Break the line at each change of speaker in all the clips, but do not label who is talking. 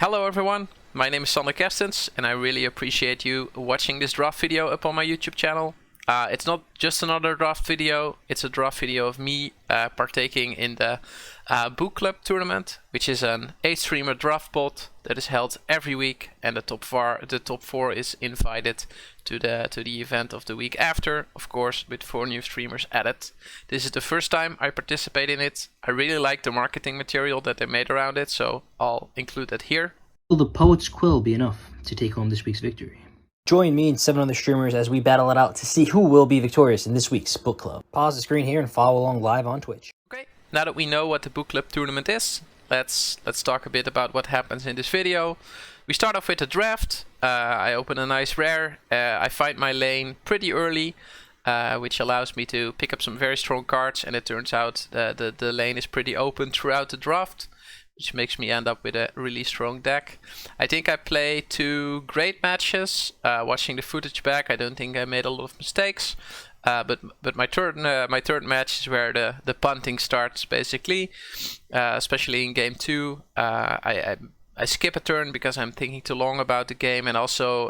Hello everyone, my name is Sander Kerstens and I really appreciate you watching this draft video up on my YouTube channel. It's not just another draft video, it's a draft video of me partaking in the Book Club tournament, which is an 8-streamer draft pot that is held every week, and the top 4 is invited to the event of the week after, of course, with 4 new streamers added. This is the first time I participate in it. I really like the marketing material that they made around it, so I'll include that here.
Will the Poet's Quill be enough to take home this week's victory?
Join me and 7 other streamers as we battle it out to see who will be victorious in this week's book club. Pause the screen here and follow along live on Twitch.
Okay, now that we know what the book club tournament is, let's talk a bit about what happens in this video. We start off with a draft. I open a nice rare. I find my lane pretty early, which allows me to pick up some very strong cards, and it turns out the lane is pretty open throughout the draft, which makes me end up with a really strong deck. I think I play 2 great matches. Watching the footage back, I don't think I made a lot of mistakes. But my third match is where the punting starts, basically. Especially in game 2, I skip a turn because I'm thinking too long about the game, and also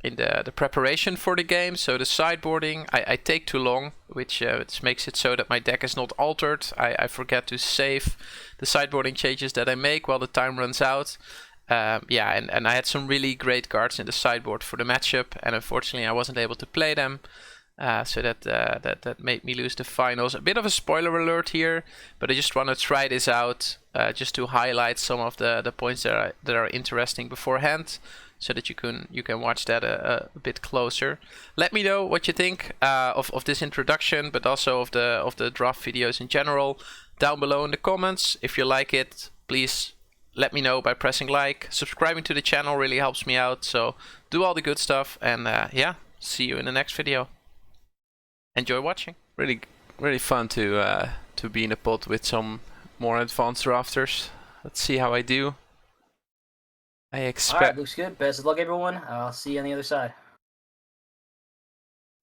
in the preparation for the game, so the sideboarding, I take too long, which makes it so that my deck is not altered. I forget to save the sideboarding changes that I make while the time runs out. Yeah, and I had some really great cards in the sideboard for the matchup, and unfortunately I wasn't able to play them, so that made me lose the finals. A bit of a spoiler alert here, but I just want to try this out just to highlight some of the points that are interesting beforehand, so that you can watch that a bit closer. Let me know what you think of this introduction, but also of the draft videos in general, down below in the comments. If you like it, please let me know by pressing like. Subscribing to the channel really helps me out, so do all the good stuff, and yeah, see you in the next video. Enjoy watching. Really fun to be in a pot with some more advanced drafters. Let's see how I do.
Alright, looks good. Best of luck, everyone. I'll see you on the other side.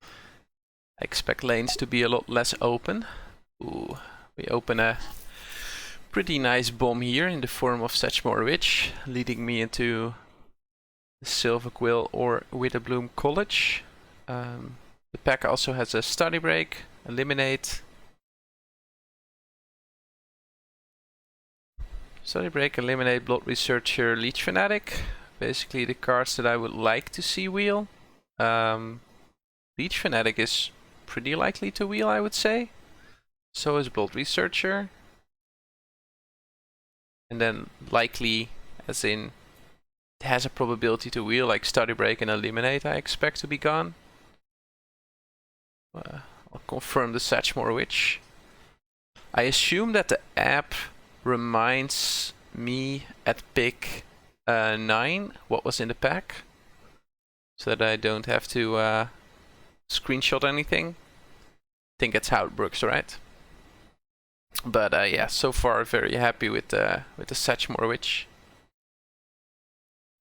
I expect lanes to be a lot less open. Ooh, we open a pretty nice bomb here in the form of Satchmore Witch, leading me into Silver Quill or Witherbloom College. The pack also has a Study Break, Eliminate, Study Break, Eliminate, Blood Researcher, Leech Fanatic. Basically the cards that I would like to see wheel. Leech Fanatic is pretty likely to wheel, I would say. So is Blood Researcher. And then likely, as in, it has a probability to wheel, like Study Break and Eliminate I expect to be gone. I'll confirm the Satchmore Witch. I assume that the app reminds me at pick 9 what was in the pack, so that I don't have to screenshot anything. I think that's how it works, right? But yeah, so far very happy with the Satchmore Witch.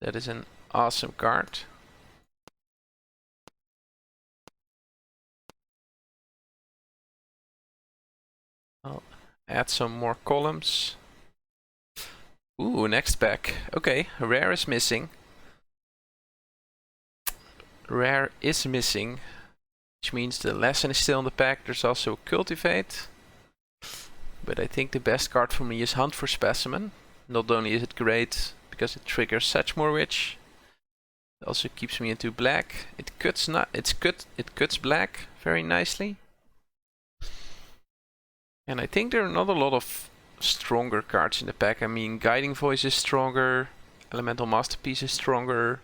That is an awesome card. I'll add some more columns. Ooh, next pack. Okay, rare is missing. Rare is missing, which means the lesson is still in the pack. There's also Cultivate. But I think the best card for me is Hunt for Specimen. Not only is it great because it triggers Satchmore Witch, it also keeps me into black. It cuts black very nicely. And I think there are not a lot of stronger cards in the pack. I mean, Guiding Voice is stronger, Elemental Masterpiece is stronger,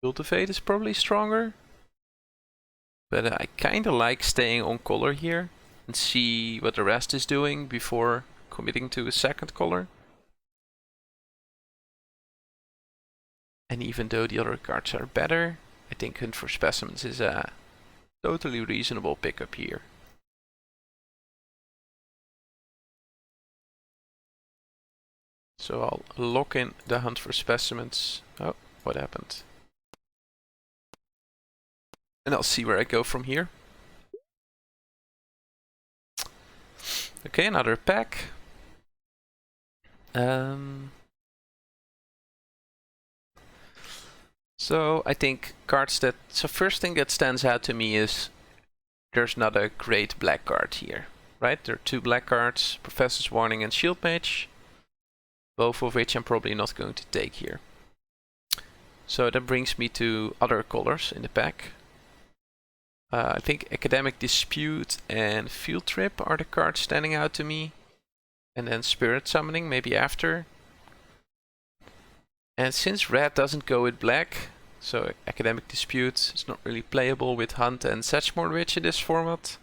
Cultivate is probably stronger. But I kinda like staying on color here and see what the rest is doing before committing to a second color. And even though the other cards are better, I think Hunt for Specimens is a totally reasonable pickup here. So I'll lock in the Hunt for Specimens. Oh, what happened? And I'll see where I go from here. Okay, another pack. So I think cards that... So first thing that stands out to me is there's not a great black card here, right? There are 2 black cards, Professor's Warning and Shield Mage, both of which I'm probably not going to take here. So that brings me to other colors in the pack. I think Academic Dispute and Field Trip are the cards standing out to me. And then Spirit Summoning maybe after. And since red doesn't go with black, so Academic Dispute is not really playable with Hunt and Sedgemoor Witch in this format,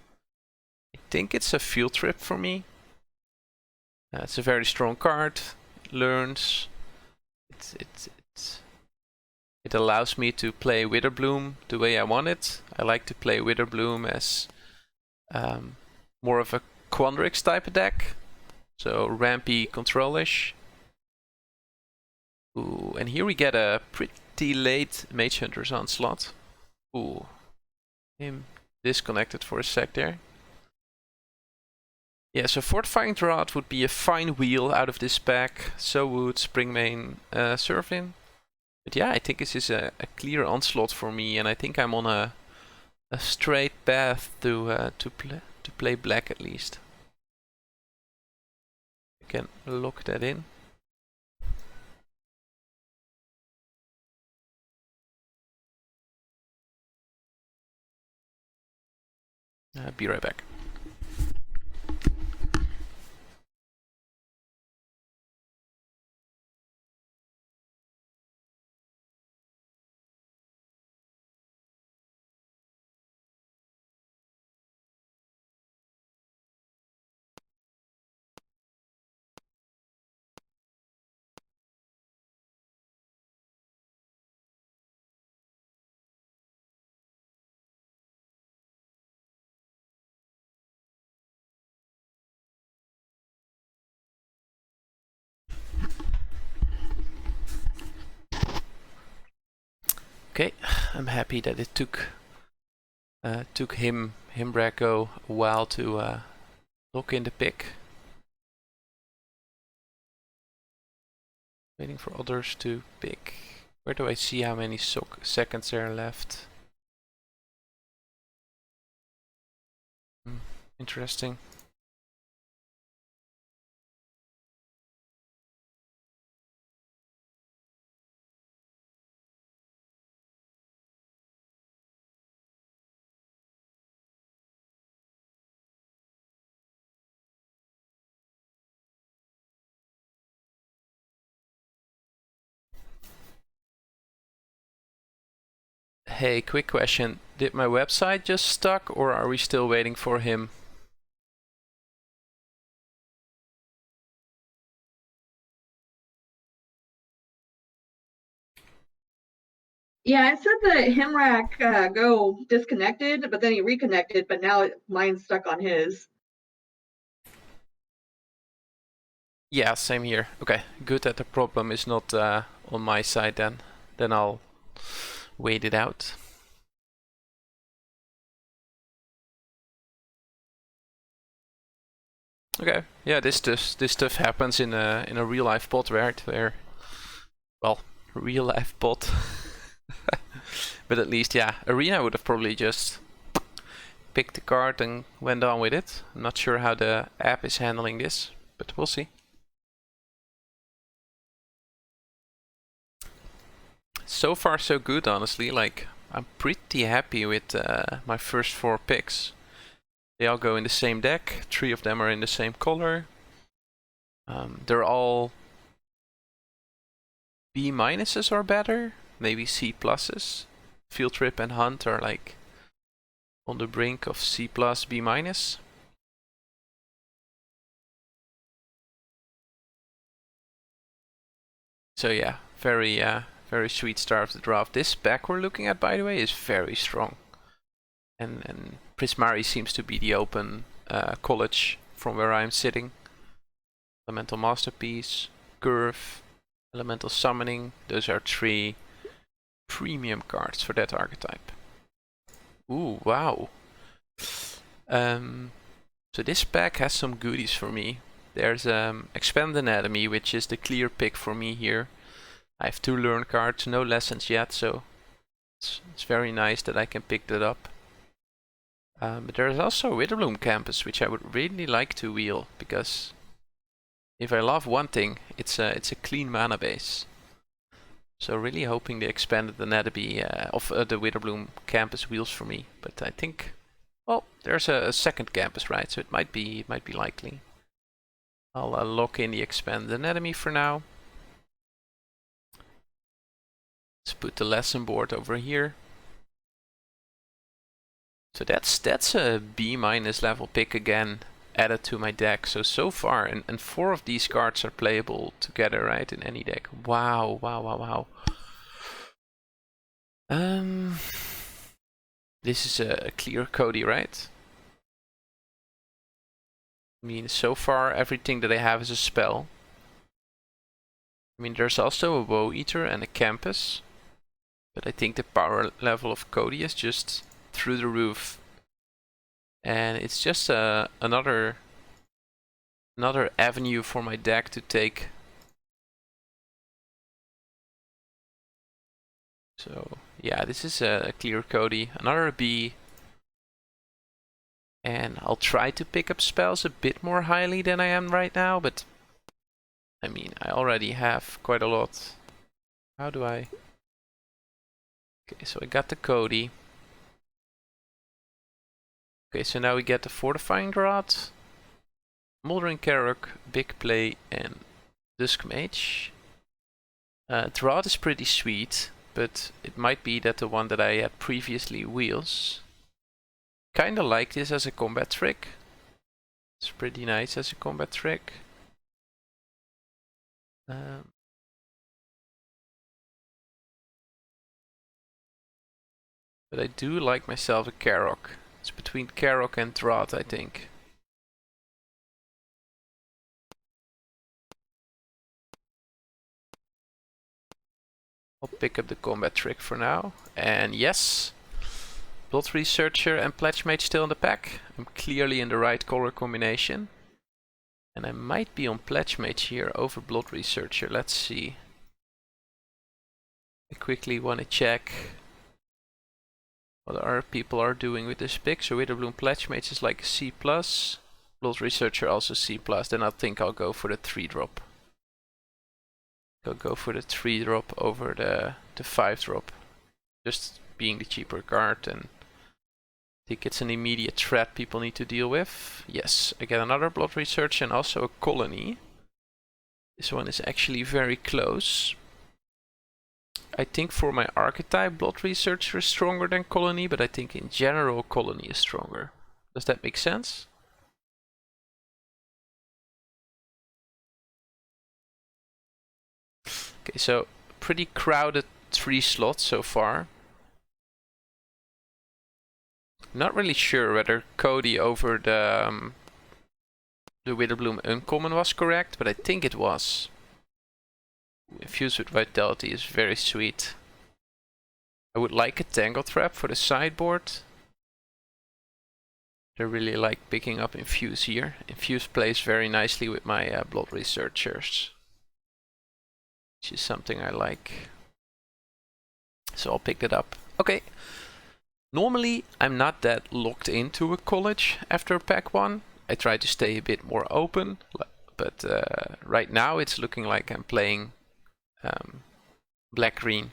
I think it's a Field Trip for me. It's a very strong card. It learns. It allows me to play Witherbloom the way I want it. I like to play Witherbloom as more of a Quandrix type of deck. So rampy control-ish. Ooh, and here we get a pretty late Mage Hunter's Onslaught. Ooh, him disconnected for a sec there. Yeah, so Fortifying Draught would be a fine wheel out of this pack. So would Springmane Surfin. But yeah, I think this is a clear onslaught for me, and I think I'm on a straight path to play black at least. I can lock that in. Be right back. Okay, I'm happy that it took him Bracco a while to lock in the pick. Waiting for others to pick. Where do I see how many seconds there are left? Interesting. Hey, quick question. Did my website just stuck, or are we still waiting for him?
Yeah, it said that Himrak Go disconnected, but then he reconnected, but now mine's stuck on his.
Yeah, same here. Okay, good that the problem is not on my side then. Then I'll wait it out. Okay, yeah, this stuff happens in a real life bot, right? Where, well, real life bot. But at least, yeah, Arena would have probably just picked the card and went on with it. I'm not sure how the app is handling this, but we'll see. So far so good, honestly. Like, I'm pretty happy with my first 4 picks. They all go in the same deck. 3 of them are in the same color. They're all B minuses or better, maybe C pluses. Field Trip and Hunt are like on the brink of C plus, B minus. So yeah, very sweet start of the draft. This pack we're looking at, by the way, is very strong. And Prismari seems to be the open college from where I'm sitting. Elemental Masterpiece, Curve, Elemental Summoning. Those are 3 premium cards for that archetype. Ooh, wow. So this pack has some goodies for me. There's Expand Anatomy, which is the clear pick for me here. I have 2 learn cards, no lessons yet, so it's very nice that I can pick that up. But there's also Witherbloom Campus, which I would really like to wheel, because if I love one thing, it's a clean mana base. So really hoping the Expanded Anatomy of the Witherbloom Campus wheels for me. But I think, well, there's a second campus, right? So it might be likely. I'll lock in the Expanded Anatomy for now. Let's put the lesson board over here. So that's a B- level pick again, added to my deck. So far, and 4 of these cards are playable together, right, in any deck. Wow, wow, wow, wow. This is a clear Cody, right? I mean, so far everything that I have is a spell. I mean, there's also a Woe Eater and a Campus, but I think the power level of Cody is just through the roof, and it's just another avenue for my deck to take. So yeah, this is a clear Cody, another B, and I'll try to pick up spells a bit more highly than I am right now, but I mean, I already have quite a lot. How do I? Okay, so I got the Cody. Okay, so now we get the Fortifying Draught, Moldering Carrock, Big Play, and Dusk Mage. Draught is pretty sweet, but it might be that the one that I had previously wheels. Kinda like this as a combat trick. It's pretty nice as a combat trick. But I do like myself a Carrock. It's between Carrock and Draught, I think. I'll pick up the combat trick for now. And yes, Blood Researcher and Pledge Mage still in the pack. I'm clearly in the right color combination. And I might be on Pledge Mage here over Blood Researcher. Let's see. I quickly want to check what other people are doing with this pick. So Witherbloom Pledge Mage is like C+. Blood Researcher also C+. Then I think I'll go for the 3-drop. I'll go for the 3-drop over the 5-drop. Just being the cheaper card, and I think it's an immediate threat people need to deal with. Yes, I get another Blood Research and also a Colony. This one is actually very close. I think for my archetype, Blood Researcher is stronger than Colony, but I think in general Colony is stronger. Does that make sense? Okay, so pretty crowded 3 slots so far. Not really sure whether Cody over the Witherbloom Uncommon was correct, but I think it was. Infused with Vitality is very sweet. I would like a Tangle Trap for the sideboard. I really like picking up Infuse here. Infuse plays very nicely with my Blood Researchers, which is something I like. So I'll pick it up. Okay. Normally, I'm not that locked into a college after pack 1. I try to stay a bit more open, but right now it's looking like I'm playing black-green.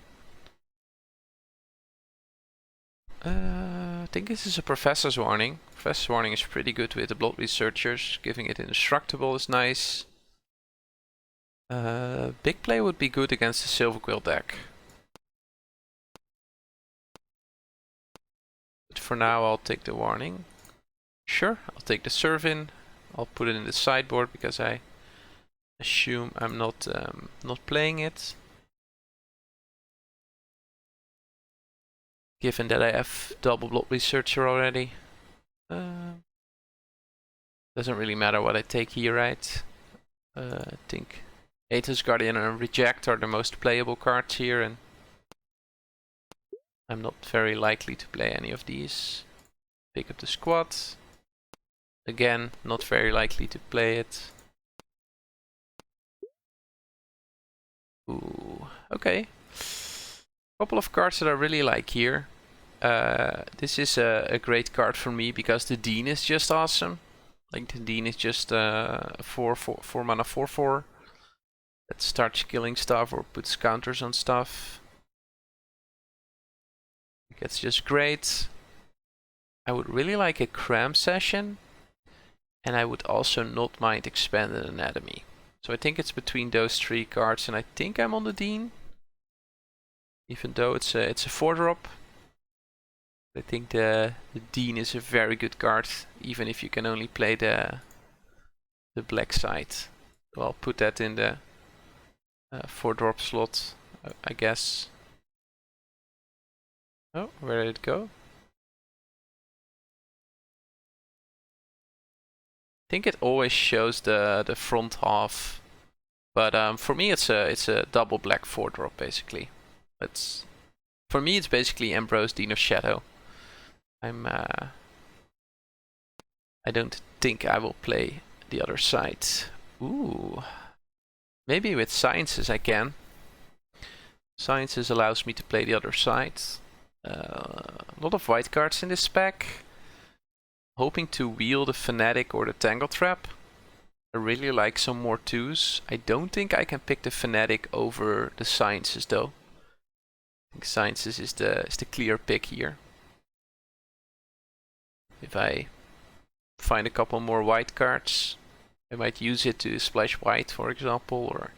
I think this is a Professor's Warning. Professor's Warning is pretty good with the Blood Researchers. Giving it Indestructible is nice. Big Play would be good against the Silver Quill deck. But for now I'll take the Warning. Sure, I'll take the Servin. I'll put it in the sideboard because I assume I'm not playing it. Given that I have double Blood Researcher already. Doesn't really matter what I take here, right? I think Aethys Guardian and Reject are the most playable cards here, and I'm not very likely to play any of these. Pick up the Squad. Again, not very likely to play it. Okay. Couple of cards that I really like here. This is a great card for me because the Dean is just awesome. Like the Dean is just 4 mana 4/4 that starts killing stuff or puts counters on stuff. It's just great. I would really like a cram session, and I would also not mind expanded anatomy. So I think it's between those 3 cards, and I think I'm on the Dean. Even though it's a 4-drop. I think the Dean is a very good card, even if you can only play the black side. So I'll put that in the 4-drop slot, I guess. Oh, where did it go? I think it always shows the front half, but for me it's a double black 4-drop basically. For me it's basically Ambrose Dean of Shadow. I don't think I will play the other side. Ooh, maybe with Sciences I can. Sciences allows me to play the other side. A lot of white cards in this pack. Hoping to wheel the Fanatic or the Tangle Trap. I really like some more 2s. I don't think I can pick the Fanatic over the Sciences though. I think Sciences is the clear pick here. If I find a couple more white cards, I might use it to splash white, for example, or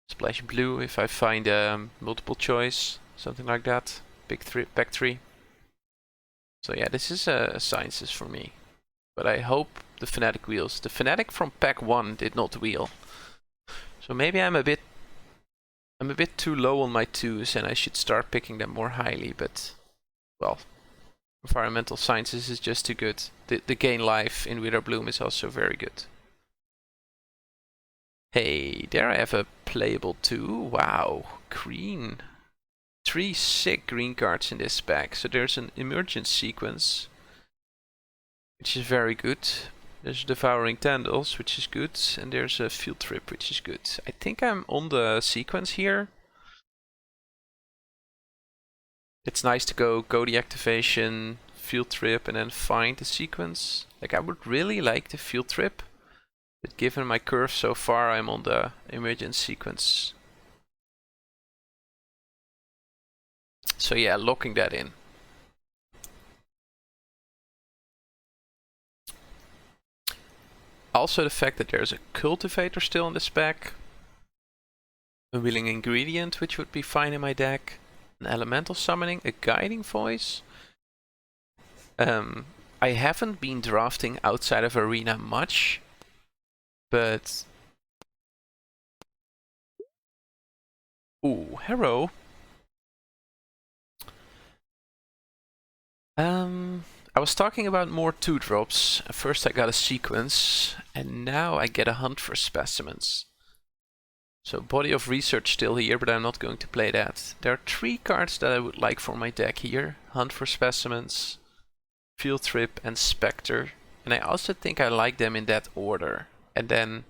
splash blue if I find multiple choice, something like that. Pack 3. So yeah, this is Sciences for me. But I hope the Fnatic wheels. The Fnatic from pack 1 did not wheel. So maybe I'm a bit too low on my 2s and I should start picking them more highly, but well, Environmental Sciences is just too good. The gain life in Witherbloom is also very good. Hey, there I have a playable 2. Wow, green. 3 sick green cards in this pack. So there's an Emergence Sequence, which is very good. There's Devouring Tendrils, which is good. And there's a Field Trip, which is good. I think I'm on the sequence here. It's nice to go the activation, Field Trip, and then find the sequence. Like, I would really like the Field Trip, but given my curve so far, I'm on the Emergence Sequence. So yeah, locking that in. Also the fact that there's a Cultivator still in this pack. A Willing Ingredient, which would be fine in my deck. An Elemental Summoning, a Guiding Voice. I haven't been drafting outside of Arena much, but... Ooh, Harrow. I was talking about more 2-drops. First I got a sequence, and now I get a Hunt for Specimens. So Body of Research still here, but I'm not going to play that. There are 3 cards that I would like for my deck here. Hunt for Specimens, Field Trip, and Spectre. And I also think I like them in that order. And then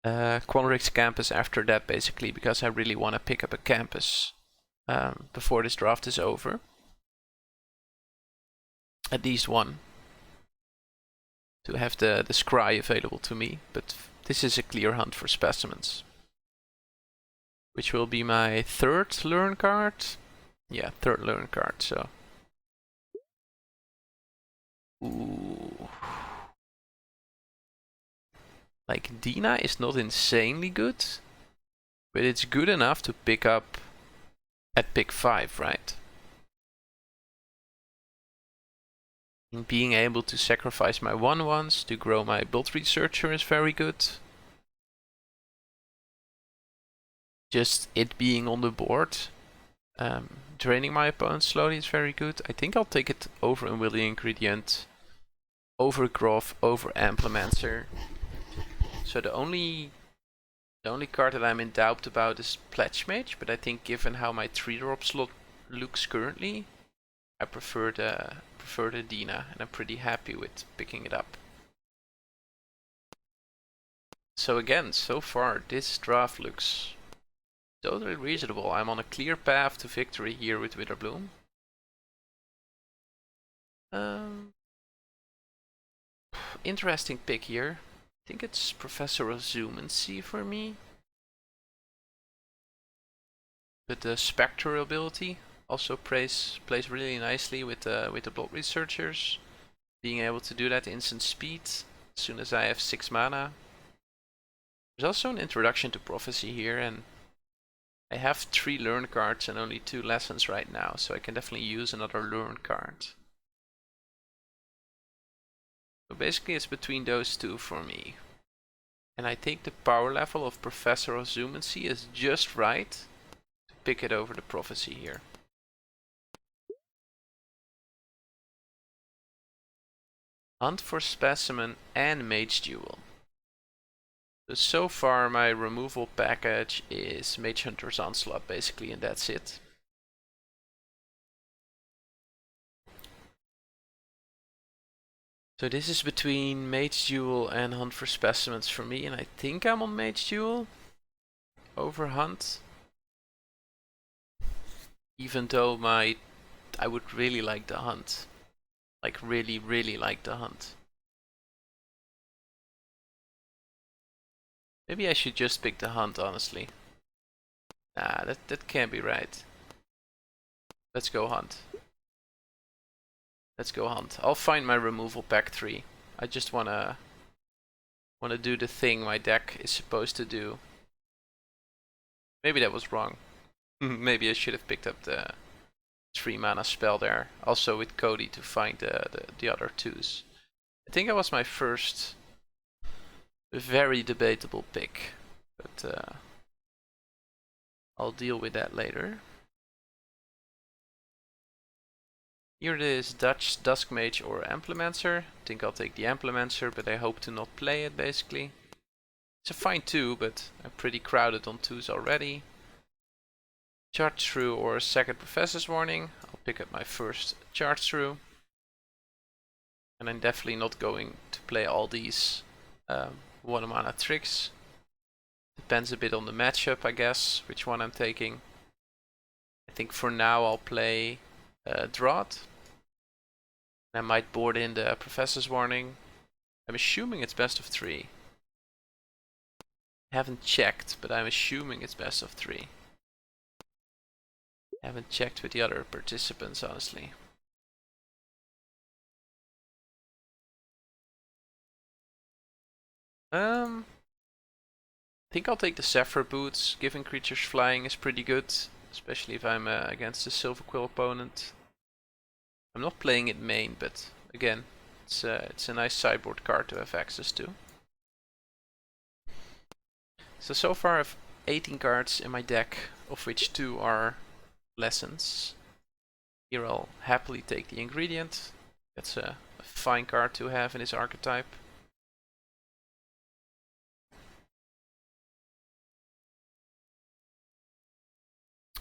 Quanrix Campus after that, basically, because I really want to pick up a Campus before this draft is over. At least one. To have the Scry available to me, but this is a clear Hunt for Specimens. Which will be my 3rd learn card. Yeah, 3rd learn card, so. Ooh. Like, Dina is not insanely good, but it's good enough to pick up at pick 5, right? And being able to sacrifice my 1/1s to grow my Bolt Researcher is very good. Just it being on the board, draining my opponent slowly is very good. I think I'll take it over Unwilling Ingredient, over Groff, over Implementor. So the only card that I'm in doubt about is Pledge Mage, but I think given how my 3-drop slot looks currently, I prefer the Dina, and I'm pretty happy with picking it up. So again, so far this draft looks Totally reasonable. I'm on a clear path to victory here with Witherbloom. Interesting pick here. I think it's Professor Ozumancy for me. But the Spectral ability also plays really nicely with the Blood Researchers. Being able to do that instant speed as soon as I have 6 mana. There's also an introduction to Prophecy here, and I have 3 learn cards and only 2 lessons right now, so I can definitely use another learn card. So basically it's between those two for me. And I think the power level of Professor Ozumancy is just right to pick it over the Prophecy here. Hunt for Specimen and Mage Duel. So far my removal package is Mage Hunter's Onslaught basically, and that's it. So this is between Mage Duel and Hunt for Specimens for me, and I think I'm on Mage Duel over Hunt. Even though I would really like the Hunt. Like really like the Hunt. Maybe I should just pick the Hunt, honestly. Nah, that can't be right. Let's go Hunt. Let's go Hunt. I'll find my removal pack 3. I just wanna do the thing my deck is supposed to do. Maybe that was wrong. Maybe I should have picked up the 3 mana spell there. Also with Cody to find the other 2s. I think that was my first very debatable pick. But I'll deal with that later. Here it is, Dutch Dusk Mage or Implemencer. I think I'll take the Implemencer, but I hope to not play it basically. It's a fine 2, but I'm pretty crowded on 2s already. Charge Through or Second Professor's Warning. I'll pick up my first Charge Through. And I'm definitely not going to play all these 1 mana tricks. Depends a bit on the matchup, I guess, which one I'm taking. I think for now I'll play Drought. I might board in the Professor's Warning. I'm assuming it's best of 3. I haven't checked, but I'm assuming it's best of 3. I haven't checked with the other participants, honestly. I think I'll take the Zephyr Boots. Giving creatures flying is pretty good, especially if I'm against a Silver Quill opponent. I'm not playing it main, but again, it's a nice sideboard card to have access to. So far I have 18 cards in my deck, of which 2 are lessons. Here I'll happily take the Ingredient. That's a fine card to have in this archetype.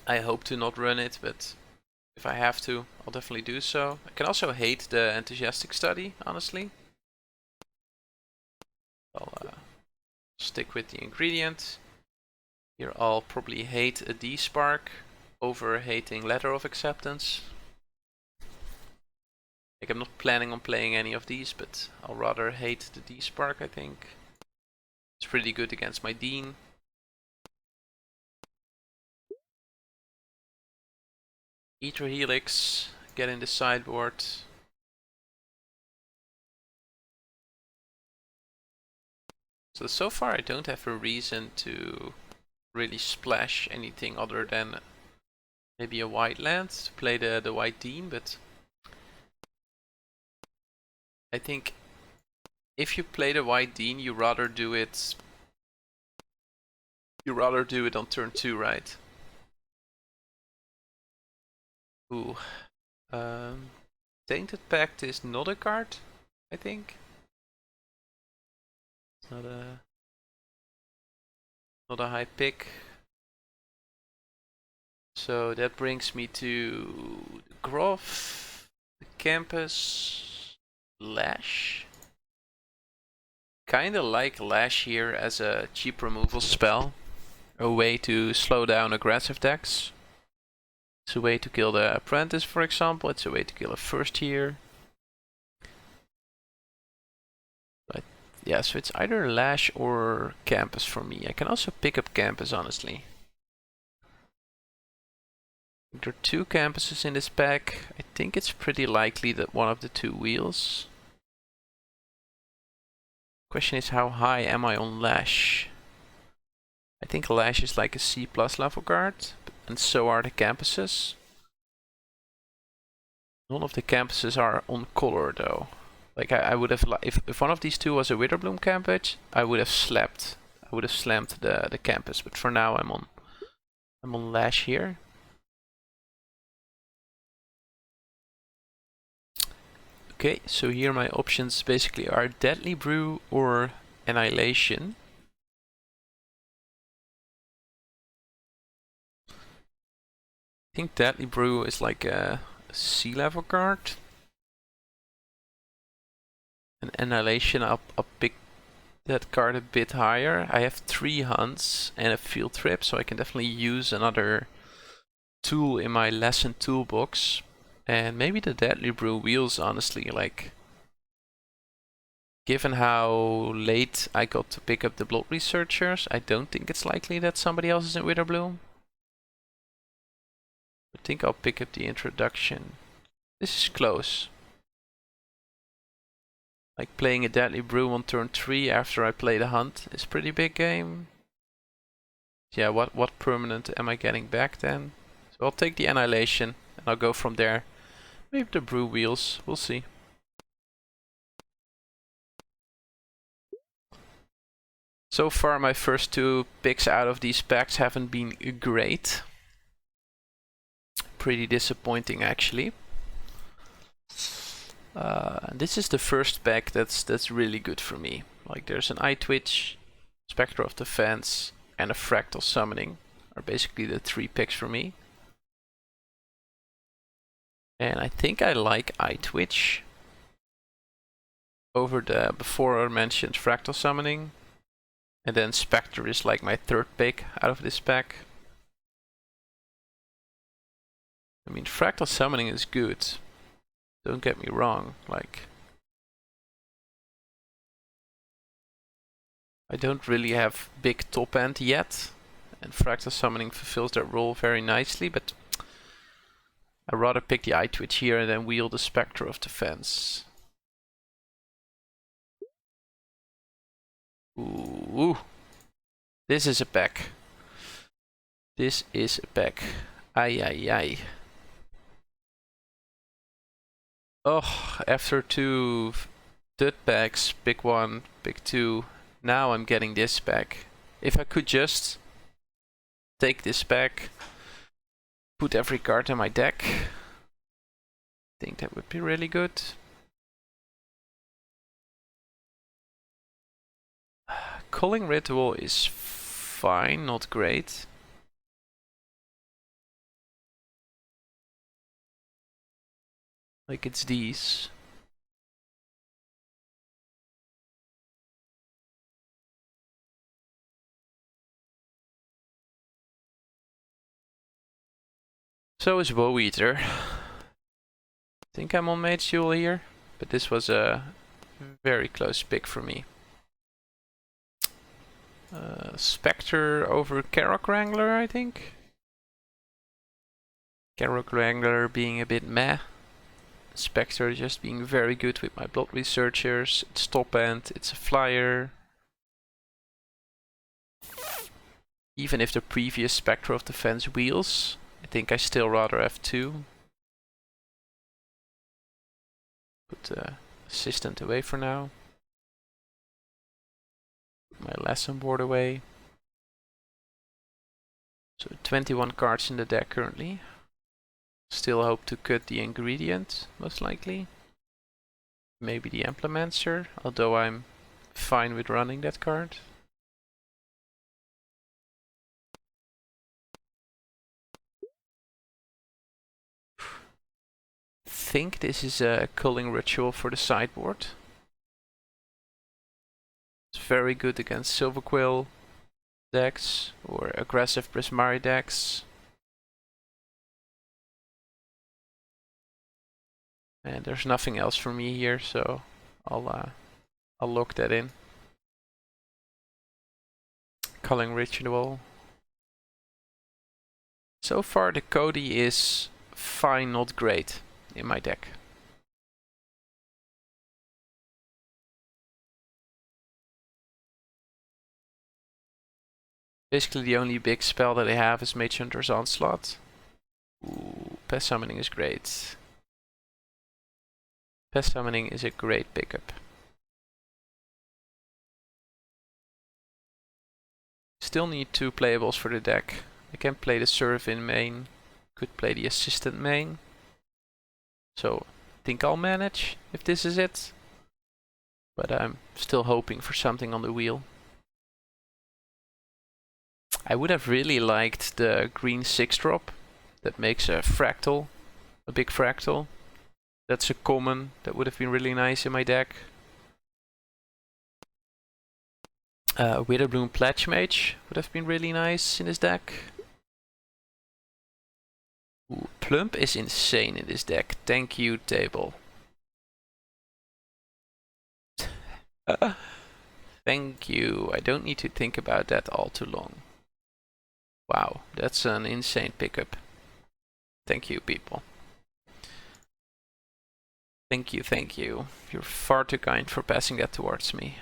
I hope to not run it, but if I have to, I'll definitely do so. I can also hate the Enthusiastic Study, honestly. I'll stick with the Ingredient. Here I'll probably hate a D-Spark over hating Letter of Acceptance. Like, I'm not planning on playing any of these, but I'll rather hate the D-Spark, I think. It's pretty good against my Dean. Ether Helix, get in the sideboard. So far I don't have a reason to really splash anything other than maybe a white land to play the white Dean, but I think if you play the white Dean, you rather do it on turn 2, right? Ooh. Tainted Pact is not a card, I think. It's not a high pick. So that brings me to the Groff, the Campus, Lash. Kinda like Lash here as a cheap removal spell. a way to slow down aggressive decks. It's a way to kill the apprentice, for example. It's a way to kill a first year. But yeah, so it's either Lash or Campus for me. I can also pick up Campus, honestly. There are 2 Campuses in this pack. I think it's pretty likely that one of the 2 wheels. Question is, how high am I on Lash? I think Lash is like a C+ level card, and so are the Campuses. None of the Campuses are on color though. Like I would have, if one of these 2 was a Witherbloom campus, I would have slammed the Campus. But for now, I'm on Lash here. Okay, so here my options basically are Deadly Brew or Annihilation. I think Deadly Brew is like a C level card. And Annihilation, I'll pick that card a bit higher. I have 3 hunts and a field trip, so I can definitely use another tool in my lesson toolbox. And maybe the Deadly Brew wheels, honestly, like, given how late I got to pick up the Blood Researchers, I don't think it's likely that somebody else is in Witherbloom. I think I'll pick up the introduction. This is close. Like playing a Deadly Brew on turn 3 after I play the hunt is pretty big game. Yeah, what permanent am I getting back then? So I'll take the Annihilation and I'll go from there. Maybe the Brew wheels, we'll see. So far my first 2 picks out of these packs haven't been great. Pretty disappointing actually. This is the first pack that's really good for me. Like there's an Eye Twitch, Spectre of Defense, and a Fractal Summoning are basically the 3 picks for me. And I think I like Eye Twitch over the before mentioned Fractal Summoning. And then Spectre is like my 3rd pick out of this pack. I mean, Fractal Summoning is good. Don't get me wrong, like, I don't really have big top end yet, and Fractal Summoning fulfills that role very nicely, but I'd rather pick the Eye Twitch here and then wield the Spectre of Defense. Ooh, this is a pack. This is a pack. Ay ay ay. Oh, after 2 dud packs, pick 1, pick 2. Now I'm getting this pack. If I could just take this pack, put every card in my deck, I think that would be really good. Culling Ritual is fine, not great. Like it's these. So is Woe Eater. I think I'm on Mage Duel here, but this was a very close pick for me. Spectre over Carrock Wrangler, I think. Carrock Wrangler being a bit meh. Spectre just being very good with my Blood Researchers. It's top end, it's a flyer. Even if the previous Spectre of Defense wheels, I think I still rather have 2. Put the Assistant away for now. Put my lesson board away. So 21 cards in the deck currently. Still hope to cut the ingredient, most likely. Maybe the Implemencer, although I'm fine with running that card. Think this is a Culling Ritual for the sideboard. It's very good against Silverquill. decks or aggressive Prismari decks. And there's nothing else for me here, so I'll lock that in. Culling Ritual. So far the Cody is fine, not great in my deck. Basically the only big spell that I have is Mage Hunter's Onslaught. Ooh, Pest Summoning is great. Pest Summoning is a great pickup. Still need 2 playables for the deck. I can play the Serve in main, could play the Assistant main. So I think I'll manage if this is it. But I'm still hoping for something on the wheel. I would have really liked the green 6-drop that makes a fractal, a big fractal. That's a common, that would have been really nice in my deck. Witherbloom Pledge Mage would have been really nice in this deck. Ooh, Plump is insane in this deck. Thank you, table. Thank you. I don't need to think about that all too long. Wow, that's an insane pickup. Thank you, people. Thank you, thank you. You're far too kind for passing that towards me.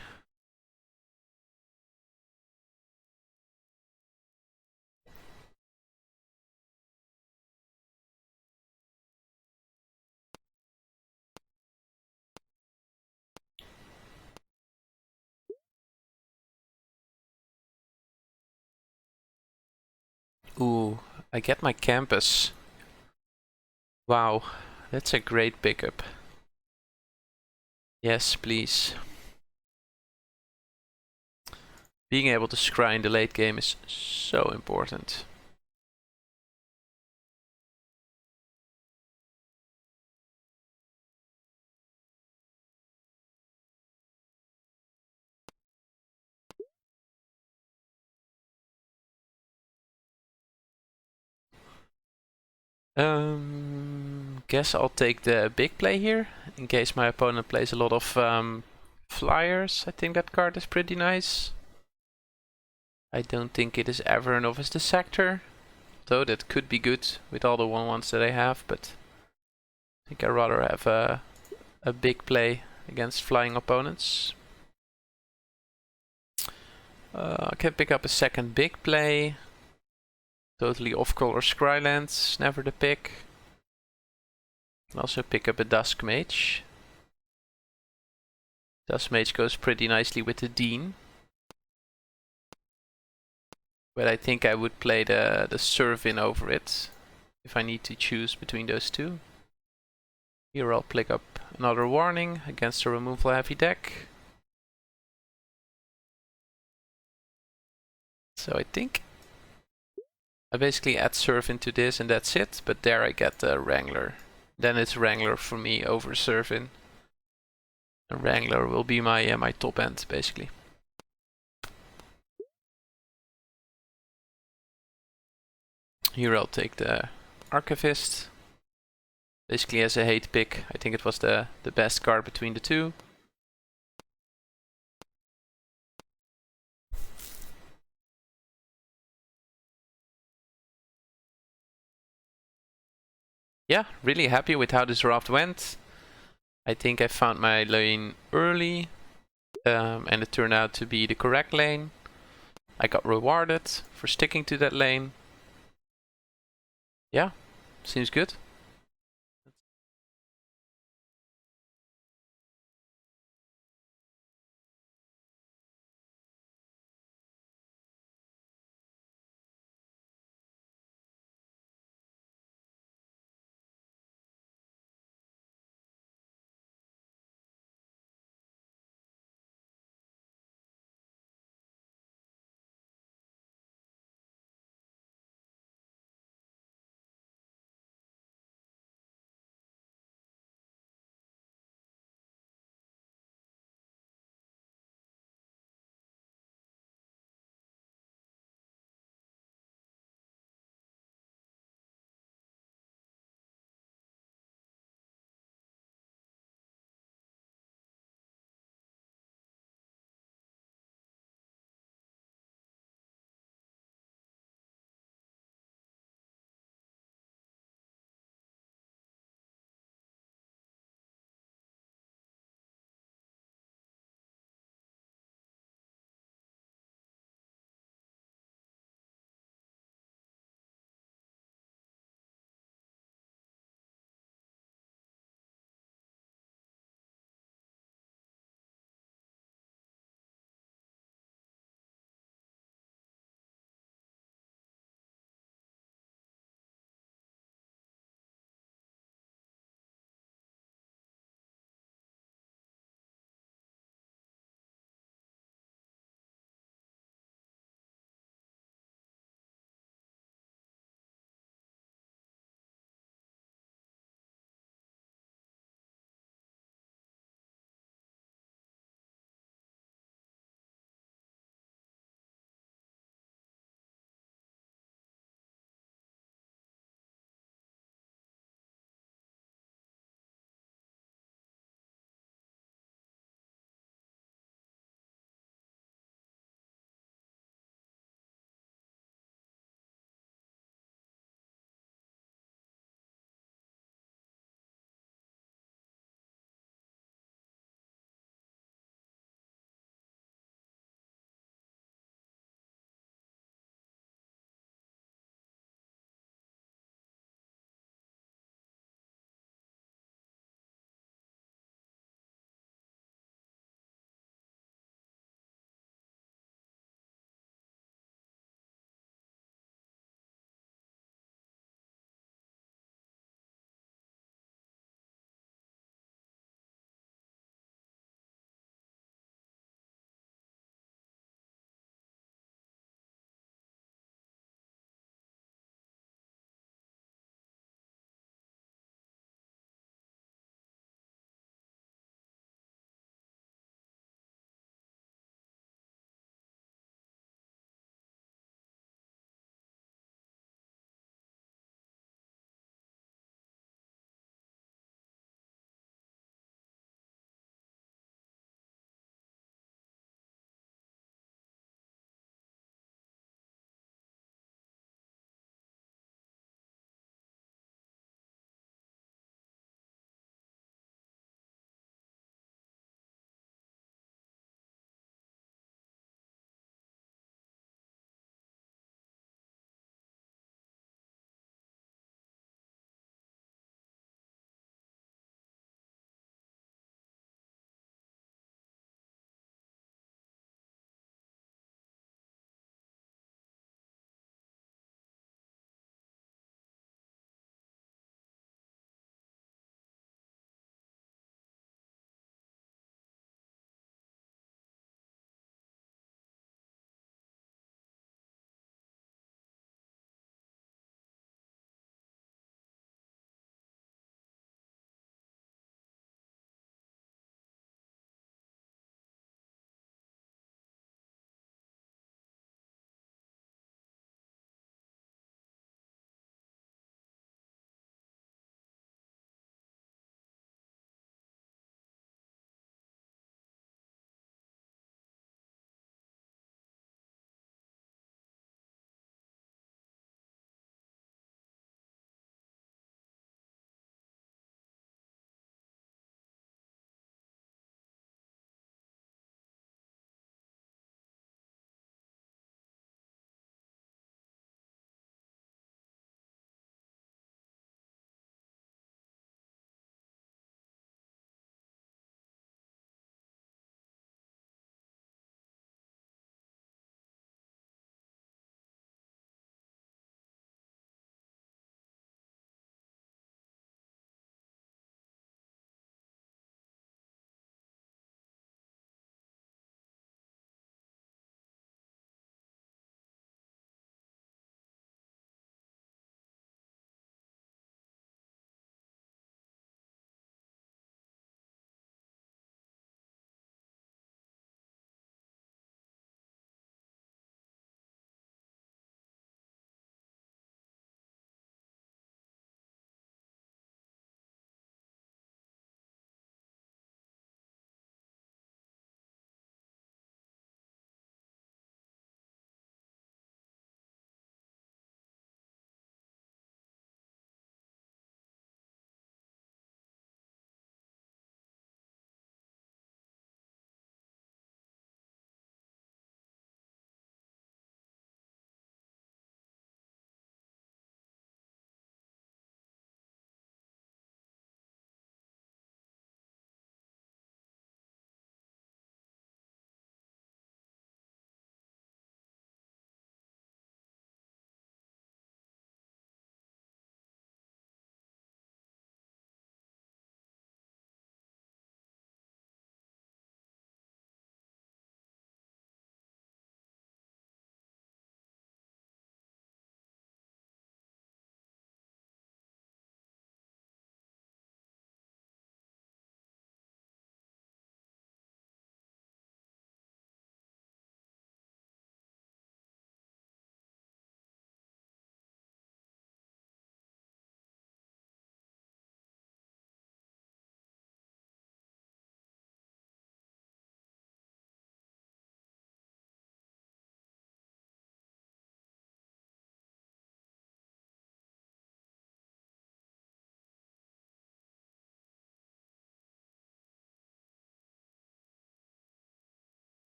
Ooh, I get my campus. Wow, that's a great pickup. Yes, please. Being able to scry in the late game is so important. Guess I'll take the big play here, in case my opponent plays a lot of flyers. I think that card is pretty nice. I don't think it is ever enough as the sector, though that could be good with all the 1/1s that I have, but I think I'd rather have a big play against flying opponents. I can pick up a second big play. Totally off-color Scrylands, never the pick. Can also pick up a Dusk Mage. Dusk Mage goes pretty nicely with the Dean. But I think I would play the Servin over it, if I need to choose between those two. Here I'll pick up another Warning against a removal heavy deck. So I think I basically add Servin to this and that's it, but there I get the Wrangler. Then it's Wrangler for me over Servin. And Wrangler will be my my top end basically. Here I'll take the Archivist. Basically as a hate pick, I think it was the best card between the two. Yeah, really happy with how this draft went. I think I found my lane early, and it turned out to be the correct lane. I got rewarded for sticking to that lane. Yeah, seems good.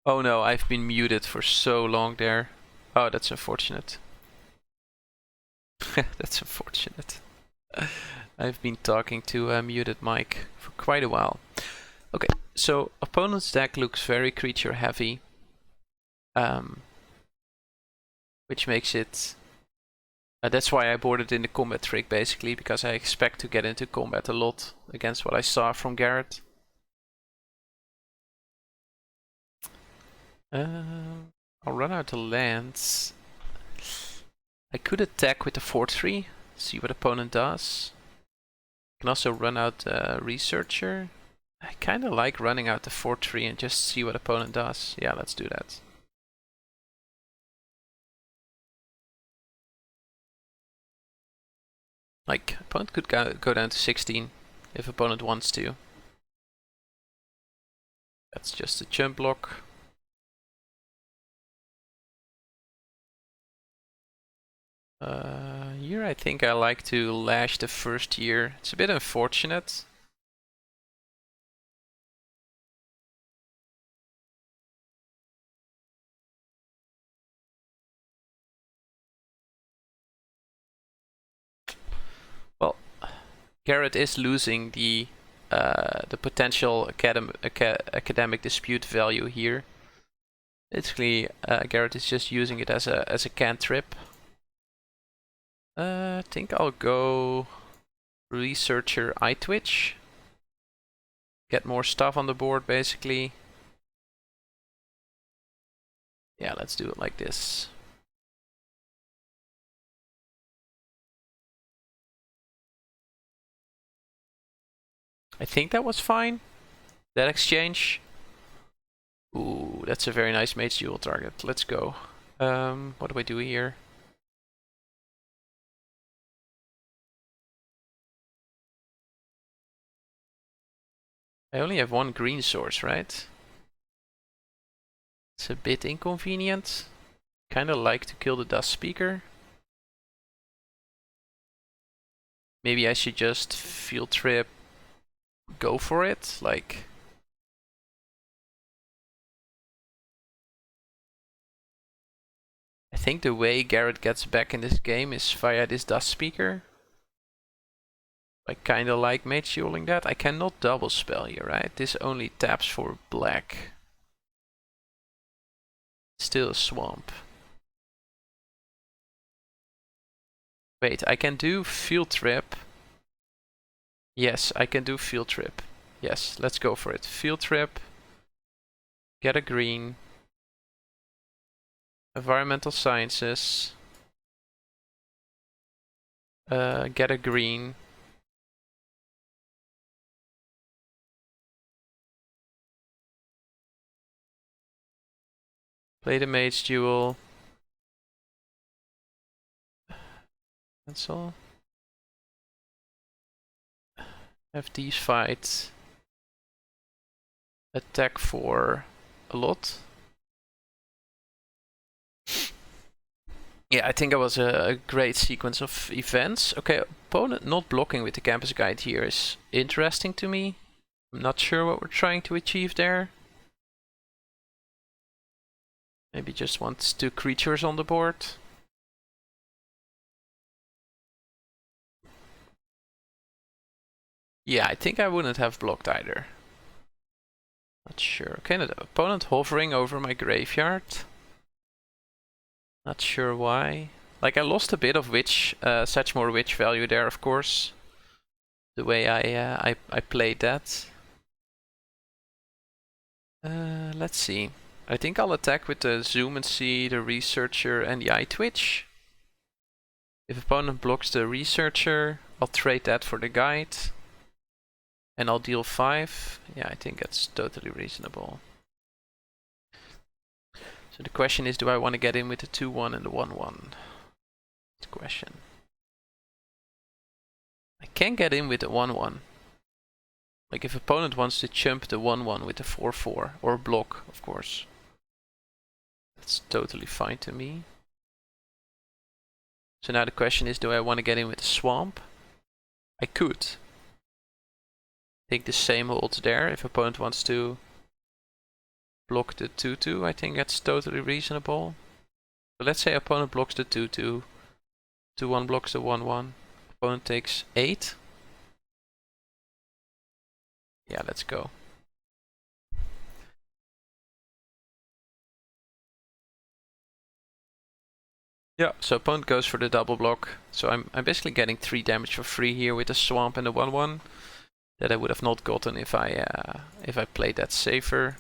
Oh no, I've been muted for so long there. Oh, that's unfortunate. That's unfortunate. I've been talking to a muted mic for quite a while. Okay, so opponent's deck looks very creature heavy. Which makes it... that's why I boarded in the combat trick basically, because I expect to get into combat a lot against what I saw from Garrett. I'll run out the lands. I could attack with the 4-3, see what opponent does. Can also run out the Researcher. I kind of like running out the 4-3 and just see what opponent does. Yeah, let's do that. Like, opponent could go down to 16 if opponent wants to. That's just a jump block. Here I think I like to lash the first year. It's a bit unfortunate. Well, Garrett is losing the potential academic dispute value here. Basically, Garrett is just using it as a cantrip. I think I'll go Researcher Eye Twitch. Get more stuff on the board, basically. Yeah, let's do it like this. I think that was fine. That exchange. Ooh, that's a very nice Mage Duel target. Let's go. What do I do here? I only have one green source, right? It's a bit inconvenient. Kinda like to kill the Dust Speaker. Maybe I should just Field Trip, go for it, like... I think the way Garrett gets back in this game is via this Dust Speaker. I kinda like Mage Dueling that. I cannot double spell here, right? This only taps for black. Still a swamp. Wait, I can do Field Trip. Yes, I can do Field Trip. Yes, let's go for it. Field Trip. Get a green. Environmental Sciences. Get a green. Play the Mage Duel. That's all. Have these fights. Attack for a lot. Yeah, I think it was a great sequence of events. Okay, opponent not blocking with the campus guide here is interesting to me. I'm not sure what we're trying to achieve there. Maybe just wants 2 creatures on the board. Yeah, I think I wouldn't have blocked either. Not sure. Okay, the opponent hovering over my graveyard. Not sure why. Like, I lost a bit of witch, Satchmore witch value there, of course. The way I played that. Let's see. I think I'll attack with the Zoom and See, the Researcher, and the Eye Twitch. If opponent blocks the Researcher, I'll trade that for the guide. And I'll deal 5. Yeah, I think that's totally reasonable. So the question is, do I want to get in with the 2-1 and the 1-1? That's the question. I can get in with the 1-1. Like if opponent wants to chump the 1-1 with the 4-4, or block, of course. That's totally fine to me. So now the question is, do I want to get in with the swamp? I could. I think the same holds there if opponent wants to block the 2/2. I think that's totally reasonable. So let's say opponent blocks the 2/2. 2/1 blocks the 1/1. Opponent takes 8. Yeah, let's go. Yeah, so opponent goes for the double block. So I'm basically getting 3 damage for free here with the swamp and the 1/1 that I would have not gotten if I played that safer.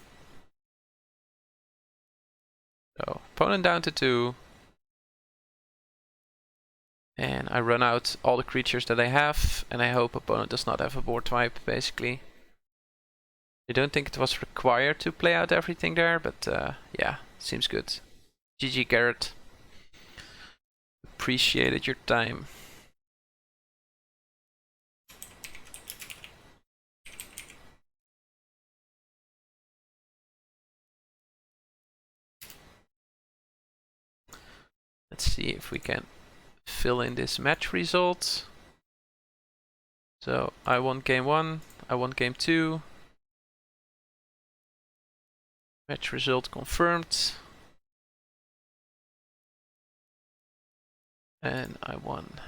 So opponent down to 2. And I run out all the creatures that I have, and I hope opponent does not have a board wipe, basically. I don't think it was required to play out everything there, but yeah, seems good. GG Garrett. Appreciated your time. Let's see if we can fill in this match result. So I won game 1, I won game 2. Match result confirmed. And I won.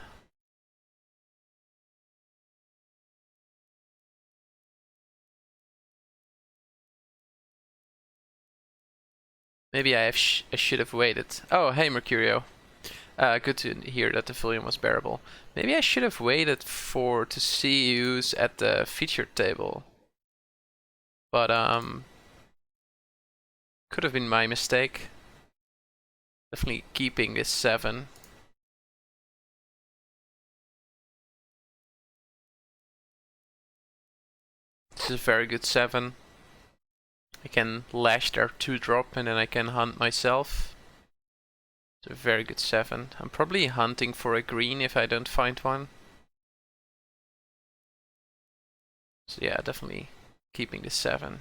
Maybe I should have waited. Oh, hey Mercurio. Good to hear that the volume was bearable. Maybe I should have waited to see who's at the featured table. But could have been my mistake. Definitely keeping this 7. This is a very good 7. I can lash their 2-drop and then I can hunt myself. It's a very good 7. I'm probably hunting for a green if I don't find one. So yeah, definitely keeping the 7.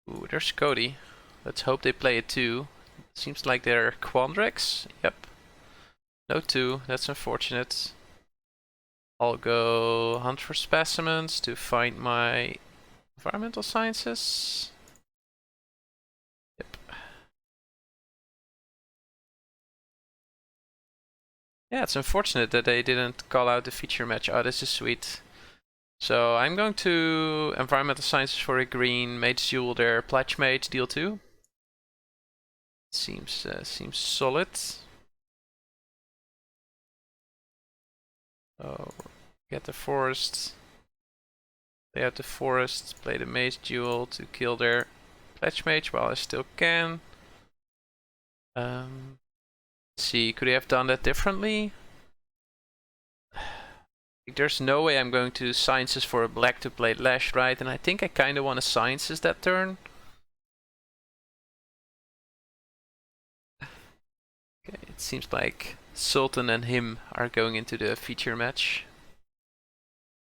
Ooh, there's Cody. Let's hope they play it 2. Seems like they're Quandrex. Yep. No 2, that's unfortunate. I'll go hunt for specimens to find my environmental sciences. Yep. Yeah, it's unfortunate that they didn't call out the feature match. Oh, this is sweet. So I'm going to environmental sciences for a green, Mage Jewel there, Pledge Mage, deal 2. Seems solid. Oh, get the forest. Play out the forest, play the Mage Jewel to kill their Pledge Mage while I still can. Let's see, could I have done that differently? There's no way I'm going to sciences for a black to play Lash, right? And I think I kind of want to sciences that turn. Okay, it seems like Sultan and him are going into the feature match.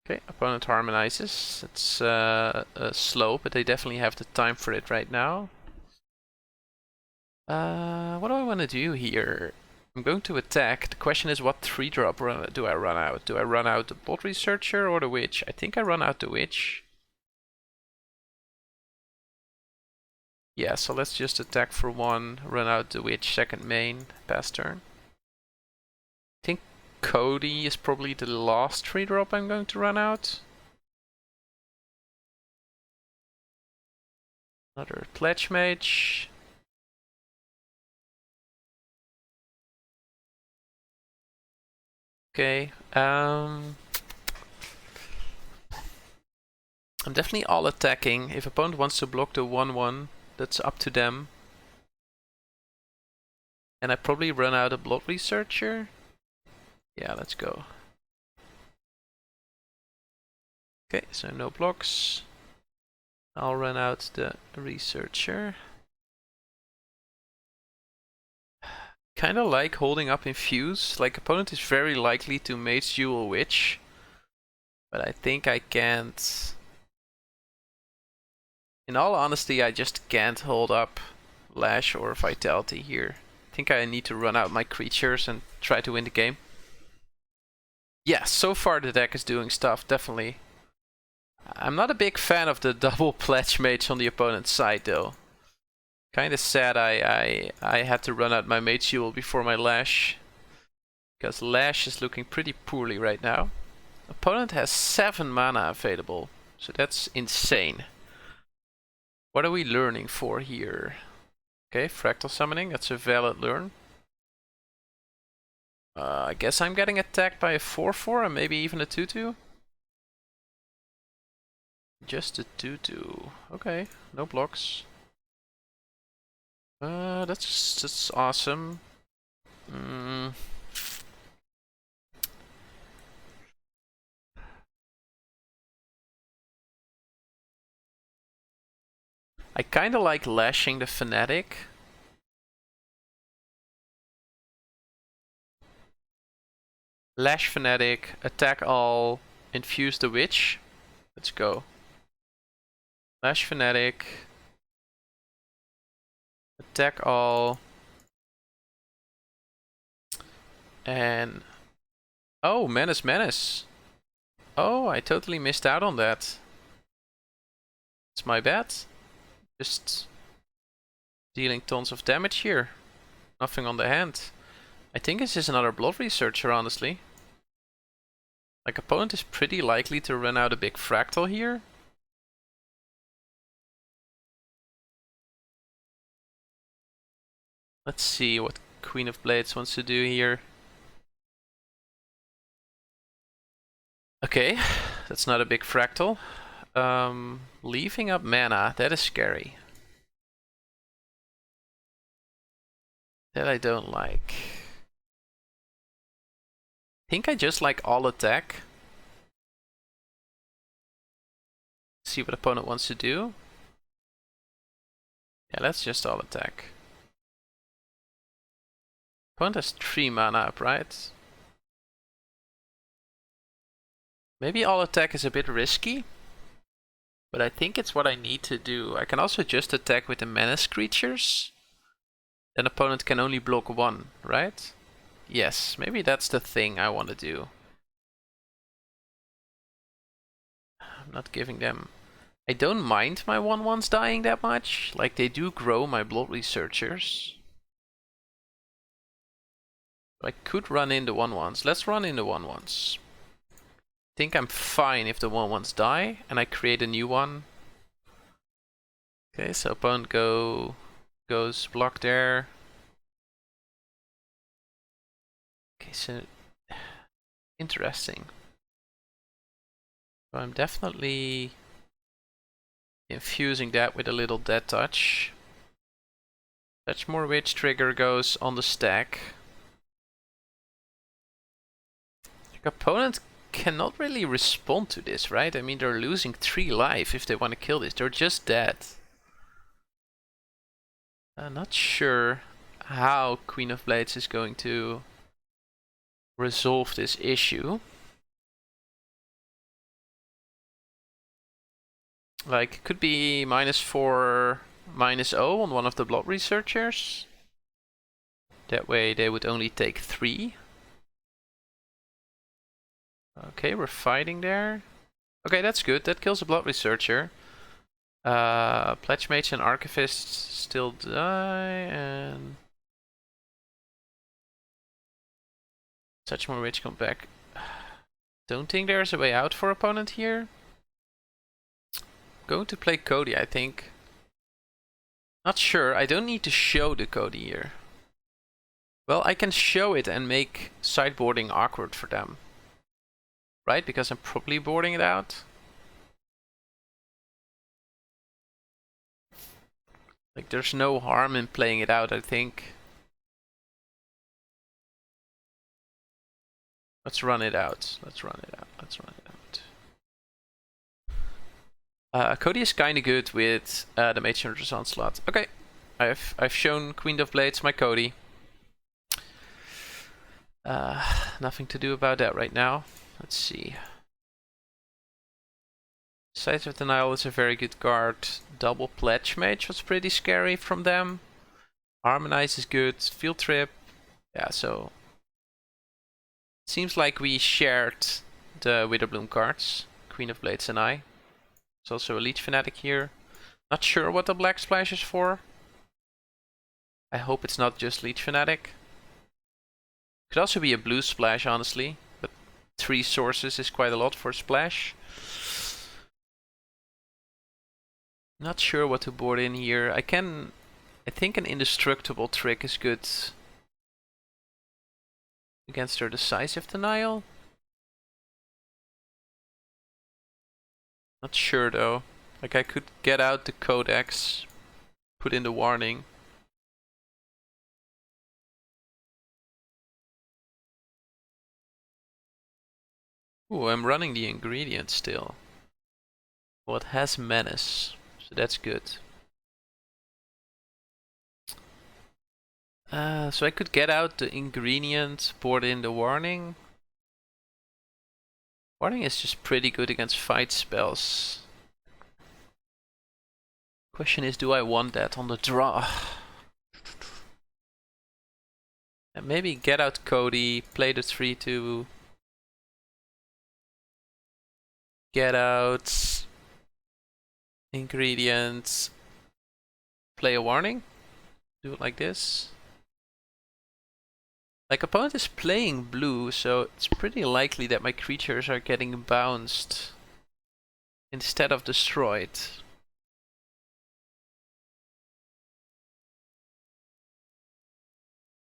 Okay, opponent harmonizes. It's slow, but they definitely have the time for it right now. What do I want to do here? I'm going to attack. The question is, what 3-drop do I run out? Do I run out the Blood Researcher or the Witch? I think I run out the Witch. Yeah, so let's just attack for 1, run out the Witch, second main, pass turn. I think Cody is probably the last 3-drop I'm going to run out. Another Pledge Mage. Okay, I'm definitely all attacking. If opponent wants to block the 1/1, that's up to them. And I probably run out a Blood Researcher. Yeah, let's go. Okay, so no blocks. I'll run out the Researcher. Kinda like holding up Infuse. Like, opponent is very likely to Mage Jewel Witch. But I think I can't. In all honesty, I just can't hold up Lash or Vitality here. I think I need to run out my creatures and try to win the game. Yeah, so far the deck is doing stuff, definitely. I'm not a big fan of the double Pledge Mage on the opponent's side though. Kind of sad I had to run out my Mage Jewel before my Lash. Because Lash is looking pretty poorly right now. Opponent has 7 mana available. So that's insane. What are we learning for here? Okay, Fractal Summoning. That's a valid learn. I guess I'm getting attacked by a 4/4 and maybe even a 2/2. Just a 2/2. Okay, no blocks. That's awesome. I kinda like lashing the Fanatic. Lash Fanatic, attack all, infuse the Witch. Let's go. Lash Fanatic. Attack all. And... oh, Menace. Oh, I totally missed out on that. It's my bad. Just dealing tons of damage here. Nothing on the hand. I think this is another Blood Researcher, honestly. Like, opponent is pretty likely to run out a big Fractal here. Let's see what Queen of Blades wants to do here. Okay, that's not a big Fractal. Leaving up mana, that is scary. That I don't like. I think I just like all attack. See what opponent wants to do. Yeah, that's just all attack. Opponent has 3 mana up, right? Maybe all attack is a bit risky. But I think it's what I need to do. I can also just attack with the menace creatures. Then opponent can only block 1, right? Yes, maybe that's the thing I want to do. I'm not giving them... I don't mind my 1/1s dying that much. Like, they do grow my Blood Researchers. I could run in the 1/1s. Let's run in the 1/1s. I think I'm fine if the 1/1s die, and I create a new one. Okay, so opponent goes block there. Okay, so interesting. So I'm definitely infusing that with a little dead touch. Touch more witch trigger goes on the stack. Like, opponent cannot really respond to this, right? I mean, they're losing 3 life if they want to kill this. They're just dead. I'm not sure how Queen of Blades is going to resolve this issue. Like, could be -4, -0 on one of the Blood Researchers. That way they would only take 3. Okay, we're fighting there. Okay, that's good. That kills a Blood Researcher. Pledge Mage and Archivist still die, and... Touch more Witch come back. Don't think there's a way out for opponent here. Going to play Cody, I think. Not sure. I don't need to show the Cody here. Well, I can show it and make sideboarding awkward for them. Right? Because I'm probably boarding it out. Like, there's no harm in playing it out, I think. Let's run it out. Let's run it out. Let's run it out. Cody is kind of good with the Mage Hunter's Onslaught. Okay, I've shown Queen of Blades my Cody. Nothing to do about that right now. Let's see. Sides of Denial is a very good card. Double Pledge Mage was pretty scary from them. Harmonize is good. Field Trip. Yeah, so... Seems like we shared the Witherbloom cards. Queen of Blades and I. There's also a Leech Fanatic here. Not sure what the Black Splash is for. I hope it's not just Leech Fanatic. Could also be a blue splash, honestly, but 3 sources is quite a lot for splash. Not sure what to board in here. I think an indestructible trick is good against their decisive denial. Not sure though. Like I could get out the codex, put in the warning. Ooh, I'm running the ingredient still. Well, it has menace, so that's good. So I could get out the ingredient, board in the warning. Warning is just pretty good against fight spells. Question is, do I want that on the draw? And maybe get out Cody, play the 3-2. Get out ingredients, play a warning. Do it like this. Like, opponent is playing blue, so it's pretty likely that my creatures are getting bounced instead of destroyed.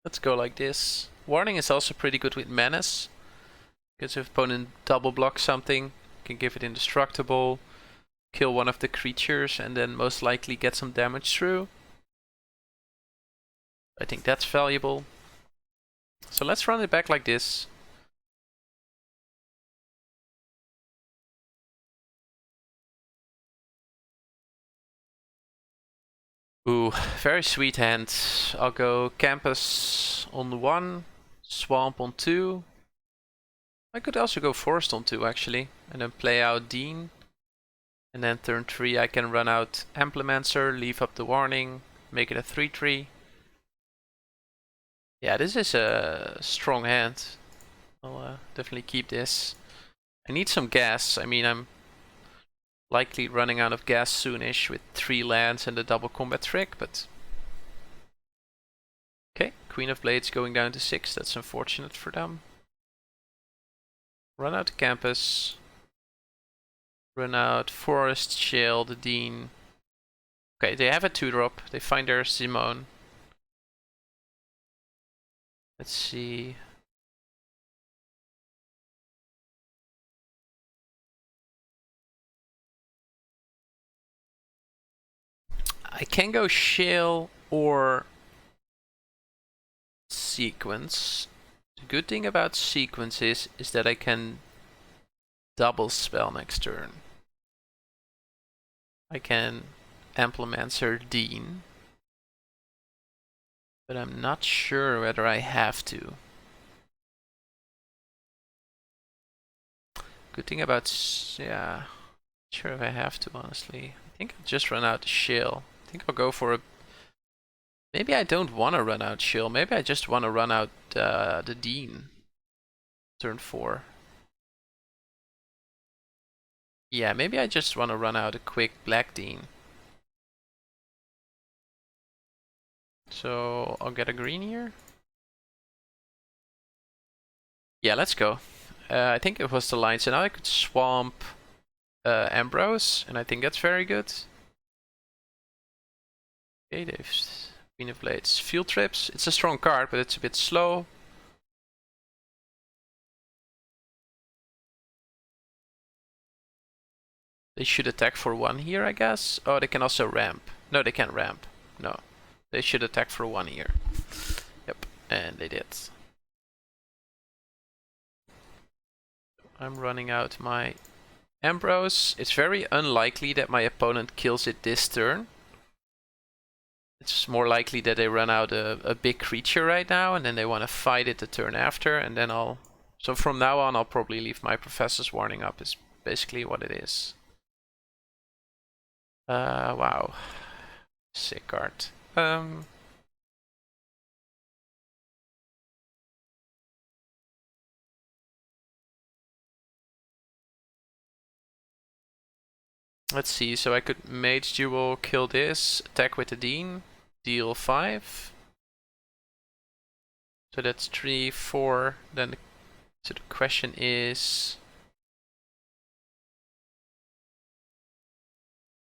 Let's go like this. Warning is also pretty good with menace, because if opponent double blocks something, can give it indestructible, kill one of the creatures, and then most likely get some damage through. I think that's valuable. So let's run it back like this. Ooh, very sweet hand. I'll go Campus on 1, Swamp on 2. I could also go Forest on 2 actually, and then play out Dean. And then turn 3 I can run out Implementor, leave up the warning, make it a 3-3. Yeah, this is a strong hand. I'll definitely keep this. I need some gas. I mean, I'm likely running out of gas soonish with 3 lands and the double combat trick, but... Okay, Queen of Blades going down to 6. That's unfortunate for them. Run out the Campus. Run out Forest, Shield, Dean. Okay, they have a 2-drop. They find their Simone. Let's see. I can go Shale or Sequence. The good thing about Sequence is that I can double spell next turn. I can Implementor Dean, but I'm not sure whether I have to. Good thing about, yeah, not sure if I have to, honestly. I think I'll just run out the Shield. I think I'll go for a... Maybe I don't want to run out Shield. Maybe I just want to run out the Dean. Turn 4. Yeah, maybe I just want to run out a quick Black Dean. So I'll get a green here. Yeah, let's go. I think it was the line. So now I could swamp Ambrose, and I think that's very good. Okay, they've Queen of Blades. Field Trips. It's a strong card, but it's a bit slow. They should attack for 1 here, I guess. Oh, they can also ramp. No, they can't ramp. No. They should attack for 1 here. Yep, and they did. I'm running out my Ambrose. It's very unlikely that my opponent kills it this turn. It's more likely that they run out a big creature right now, and then they want to fight it the turn after, and then I'll... So from now on, I'll probably leave my Professor's Warning up, is basically what it is. Wow. Sick card. Let's see, so I could Mage Duel, kill this, attack with the Dean, deal 5. So that's 3, 4. Then so the question is,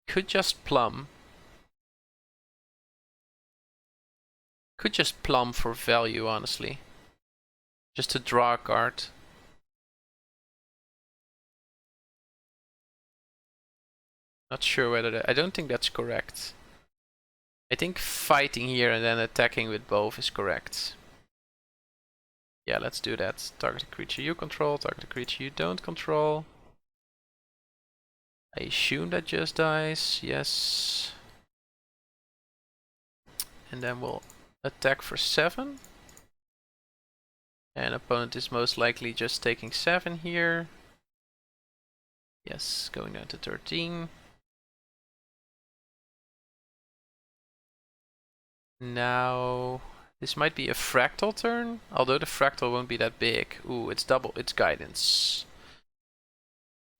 could just plumb. Could just plumb for value, honestly. Just to draw a card. Not sure whether that, I don't think that's correct. I think fighting here and then attacking with both is correct. Yeah, let's do that. Target a creature you control, target a creature you don't control. I assume that just dies, yes. And then we'll attack for 7. And opponent is most likely just taking 7 here. Yes, going down to 13. Now, this might be a fractal turn, although the fractal won't be that big. Ooh, it's double, it's guidance.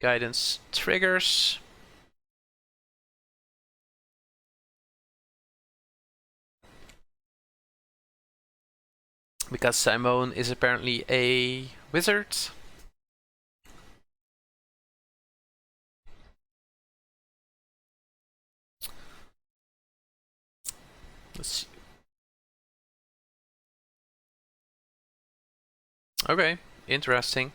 Guidance triggers. Because Simone is apparently a wizard. Let's see. Okay, interesting.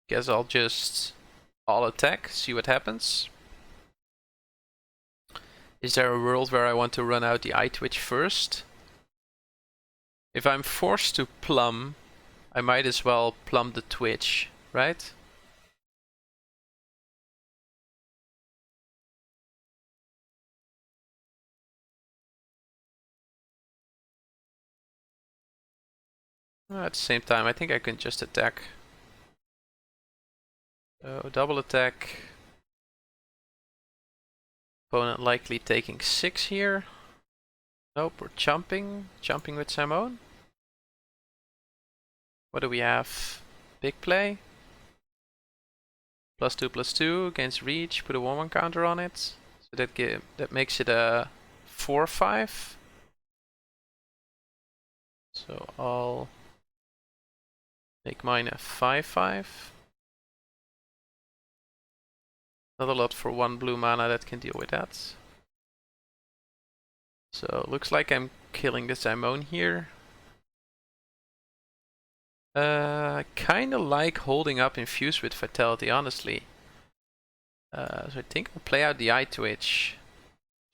Guess I'll just all attack, see what happens. Is there a world where I want to run out the eye twitch first? If I'm forced to plumb, I might as well plumb the twitch, right? At the same time, I think I can just attack. So, double attack. Opponent likely taking 6 here. Nope, we're jumping. Jumping with Simone. What do we have? Big play. +2/+2 against reach. Put a 1/1 counter on it. So that makes it a 4/5. So I'll make mine a 5/5. Not a lot for 1 blue mana that can deal with that. So looks like I'm killing the Simone here. I kinda like holding up Infused with Vitality, honestly. So I think I'll play out the Eye Twitch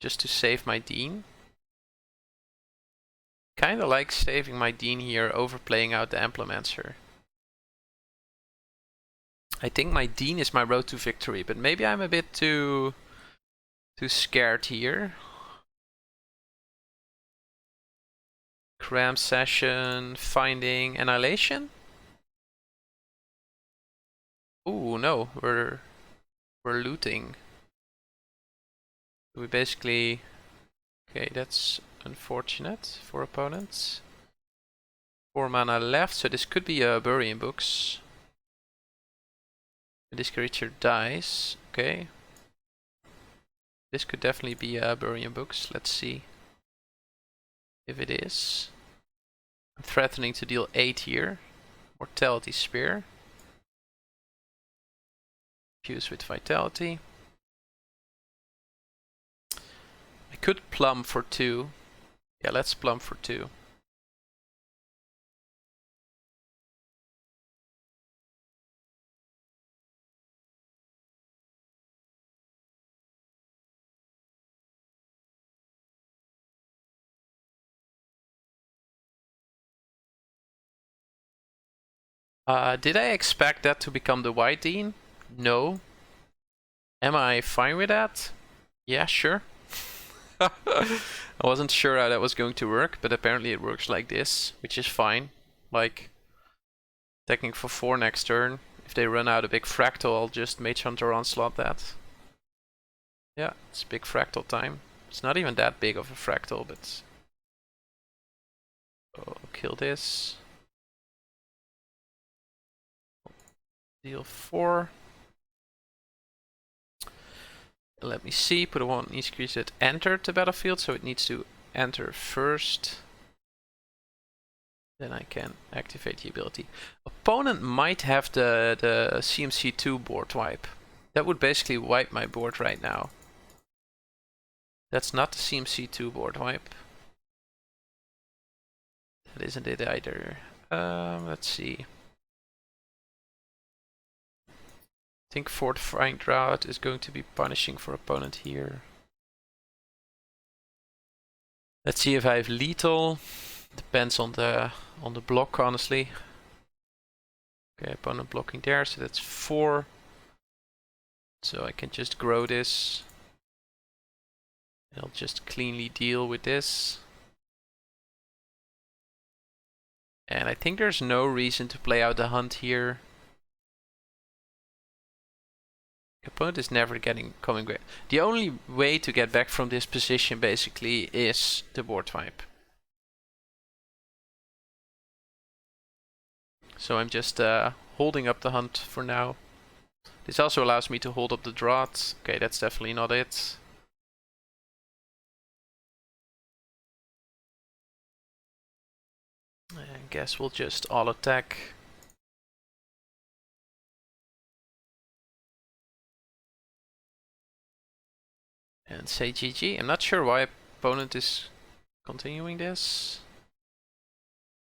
just to save my Dean. Kinda like saving my Dean here over playing out the Implemencer. I think my Dean is my road to victory, but maybe I'm a bit too scared here. Cram Session, Finding, Annihilation? Ooh, no, we're looting. We basically... Okay, that's unfortunate for opponents. 4 mana left, so this could be a Burying Books. This creature dies, okay. This could definitely be a Burying Books, let's see if it is. I'm threatening to deal 8 here. Mortality Spear. Fuse with Vitality. I could plumb for 2. Yeah, let's plumb for 2. Did I expect that to become the White Dean? No. Am I fine with that? Yeah, sure. I wasn't sure how that was going to work, but apparently it works like this, which is fine. Like, attacking for 4 next turn. If they run out a big fractal, I'll just Mage Hunter Onslaught that. Yeah, it's big fractal time. It's not even that big of a fractal, but... Oh, kill this. Deal 4. Let me see. Put a 1 each creature that entered the battlefield, so it needs to enter first. Then I can activate the ability. Opponent might have the CMC2 board wipe. That would basically wipe my board right now. That's not the CMC2 board wipe. That isn't it either. Let's see. I think Fortifying Drought is going to be punishing for opponent here. Let's see if I have lethal. Depends on the block, honestly. Okay, opponent blocking there, so that's 4. So I can just grow this. I'll just cleanly deal with this. And I think there's no reason to play out the hunt here. Opponent is never coming back. The only way to get back from this position basically is the board wipe. So I'm just holding up the hunt for now. This also allows me to hold up the drought. Okay, that's definitely not it. I guess we'll just all attack. And say GG. I'm not sure why opponent is continuing this.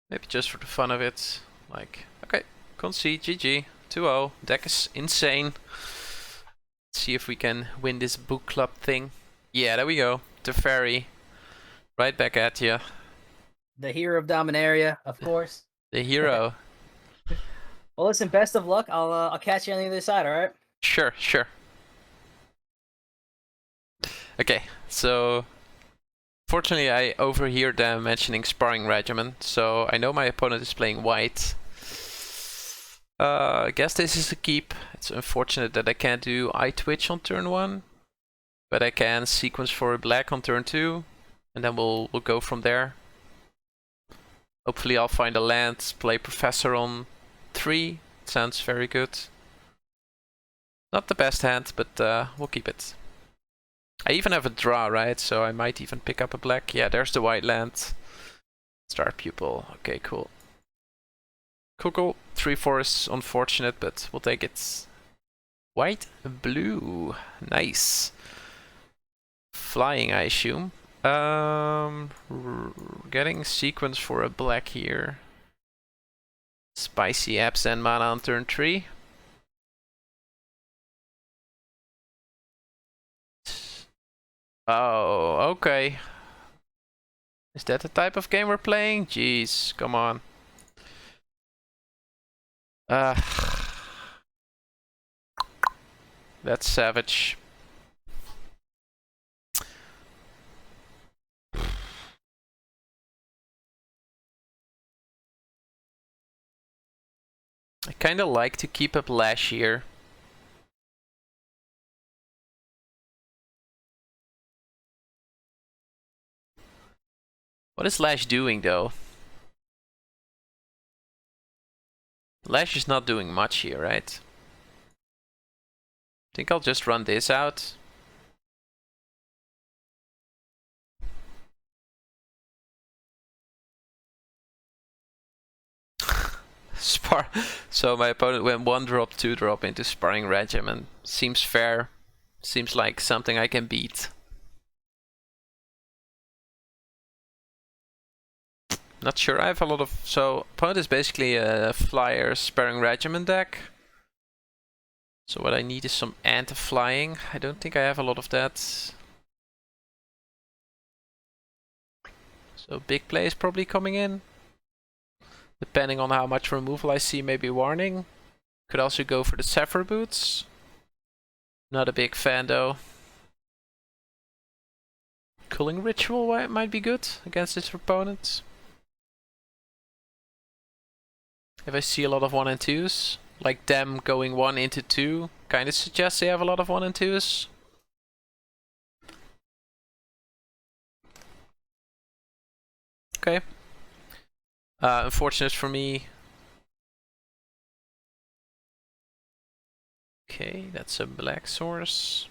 Maybe just for the fun of it. Like, okay, concede, GG, 2-0. Deck is insane. Let's see if we can win this book club thing. Yeah, there we go. The fairy. Right back at you.
The hero of Dominaria, of course.
The hero.
Well, listen, best of luck. I'll catch you on the other side, alright?
Sure, sure. Okay, so fortunately I overhear them mentioning sparring regimen, so I know my opponent is playing white. I guess this is a keep. It's unfortunate that I can't do eye twitch on turn 1, but I can sequence for a black on turn 2, and then we'll go from there. Hopefully I'll find a land, play Professor on 3. Sounds very good. Not the best hand, but we'll keep it. I even have a draw, right? So I might even pick up a black. Yeah, there's the white land. Star Pupil. Okay, cool. Cool. 3 forests, unfortunate, but we'll take it. White, blue. Nice. Flying, I assume. Getting sequence for a black here. Spicy apps and mana on turn 3. Oh, okay. Is that the type of game we're playing? Jeez, come on. That's savage. I kinda like to keep up Lash here. What is Lash doing though? Lash is not doing much here, right? I think I'll just run this out. So my opponent went 1 drop, 2 drop into Sparring Regimen. Seems fair. Seems like something I can beat. Not sure. I have a lot of... So opponent is basically a flyer Sparring Regimen deck. So what I need is some anti-flying. I don't think I have a lot of that. So big play is probably coming in. Depending on how much removal I see, maybe Warning. Could also go for the Zephyr Boots. Not a big fan though. Cooling Ritual might be good against this opponent. If I see a lot of 1 and 2s, like them going 1 into 2, kind of suggests they have a lot of 1 and 2s. Okay. Unfortunate for me. Okay, that's a black source.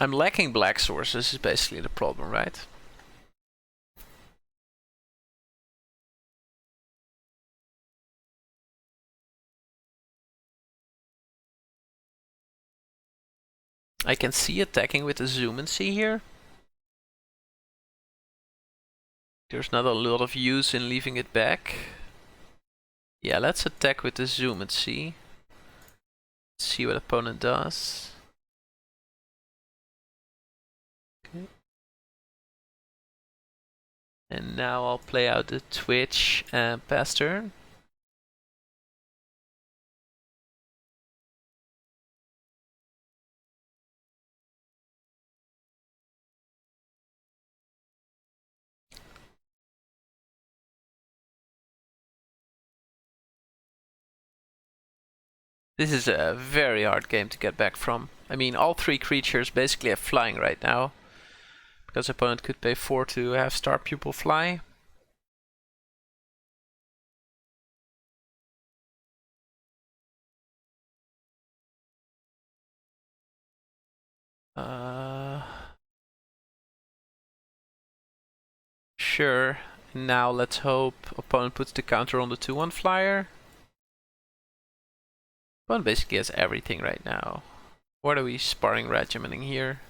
I'm lacking black sources is basically the problem, right? I can see attacking with the zoom and see here. There's not a lot of use in leaving it back. Yeah, let's attack with the zoom and see. See what opponent does. Okay. And now I'll play out the twitch and pass turn. This is a very hard game to get back from. I mean, all three creatures basically have flying right now. Because opponent could pay 4 to have Star Pupil fly. Sure. Now let's hope opponent puts the counter on the 2/1 flyer. Opponent basically has everything right now. What are we sparring regimenting here?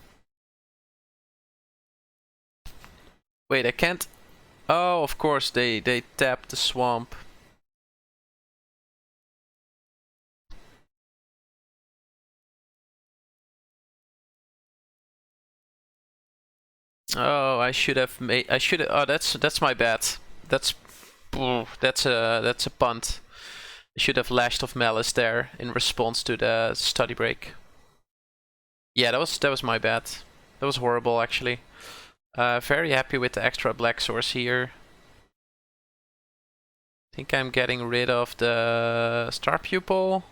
Wait, I can't. Oh, of course they tap the swamp. Oh, I should have made. I should. Oh, that's my bad. That's a punt. I should have lashed off Malice there in response to the study break. Yeah, that was my bad. That was horrible actually. Very happy with the extra black source here. I think I'm getting rid of the Star Pupil.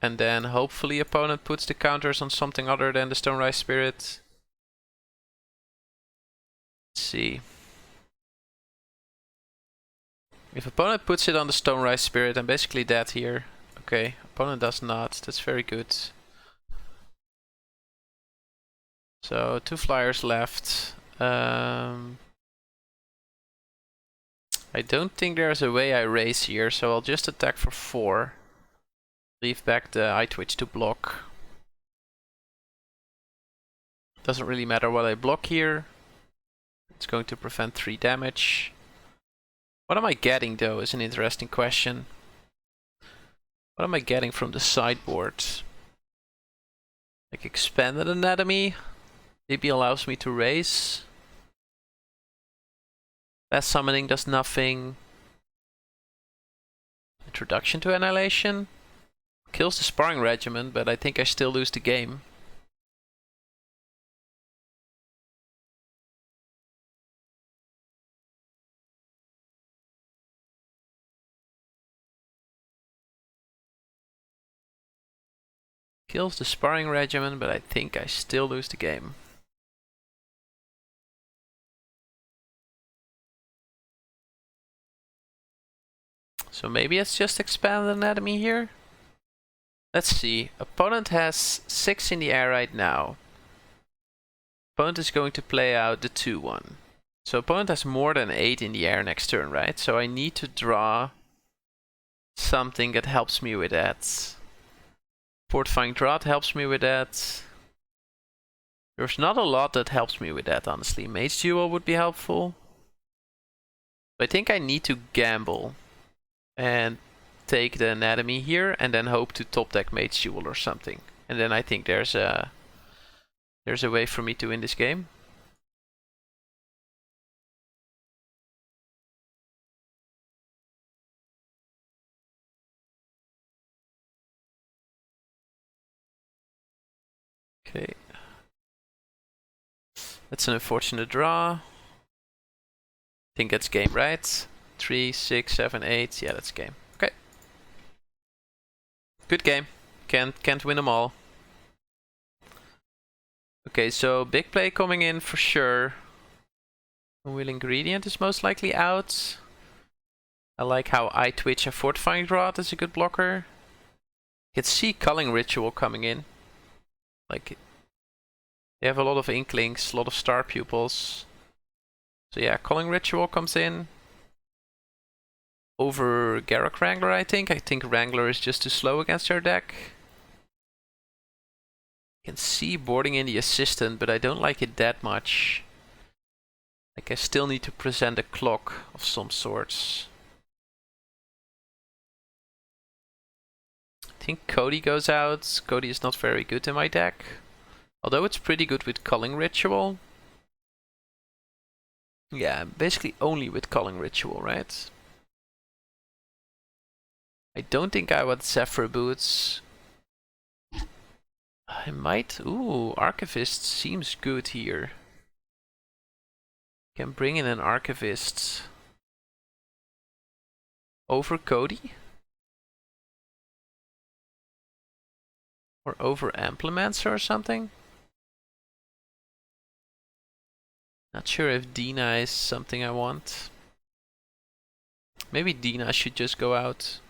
And then hopefully opponent puts the counters on something other than the Stonerise Spirit. Let's see. If opponent puts it on the Stonerise Spirit, I'm basically dead here. Okay, opponent does not. That's very good. So 2 flyers left. I don't think there's a way I raise here, so I'll just attack for 4. Leave back the eye twitch to block. Doesn't really matter what I block here. It's going to prevent 3 damage. What am I getting though is an interesting question. What am I getting from the sideboard? Like expanded anatomy? Maybe allows me to raise. Fast summoning does nothing. Introduction to Annihilation. Kills the sparring regiment, but I think I still lose the game. Kills the sparring regiment, but I think I still lose the game. So maybe it's just expanded anatomy here? Let's see. Opponent has 6 in the air right now. Opponent is going to play out the 2/1. So opponent has more than 8 in the air next turn, right? So I need to draw something that helps me with that. Fortifying Draught helps me with that. There's not a lot that helps me with that, honestly. Mage Duel would be helpful. But I think I need to gamble and take the anatomy here and then hope to top deck Mage Duel or something. And then I think there's a way for me to win this game. Okay. That's an unfortunate draw. I think that's game, right? 3, 6, 7, 8. Yeah, that's game. Okay. Good game. Can't win them all. Okay, so big play coming in for sure. Will Ingredient is most likely out. I like how Eye Twitch and Fortifying Draught is a good blocker. You can see Culling Ritual coming in. Like, They have a lot of Inklings, a lot of Star Pupils. So yeah, Calling Ritual comes in. Over Garruk Wrangler, I think. I think Wrangler is just too slow against their deck. I can see boarding in the Assistant, but I don't like it that much. Like, I still need to present a clock of some sorts. I think Cody goes out. Cody is not very good in my deck. Although it's pretty good with Culling Ritual. Yeah, basically only with Culling Ritual, right? I don't think I want Zephyr Boots. I might. Ooh, Archivist seems good here. Can bring in an Archivist. Over Cody? Or over Implementor or something? Not sure if Dina is something I want. Maybe Dina should just go out.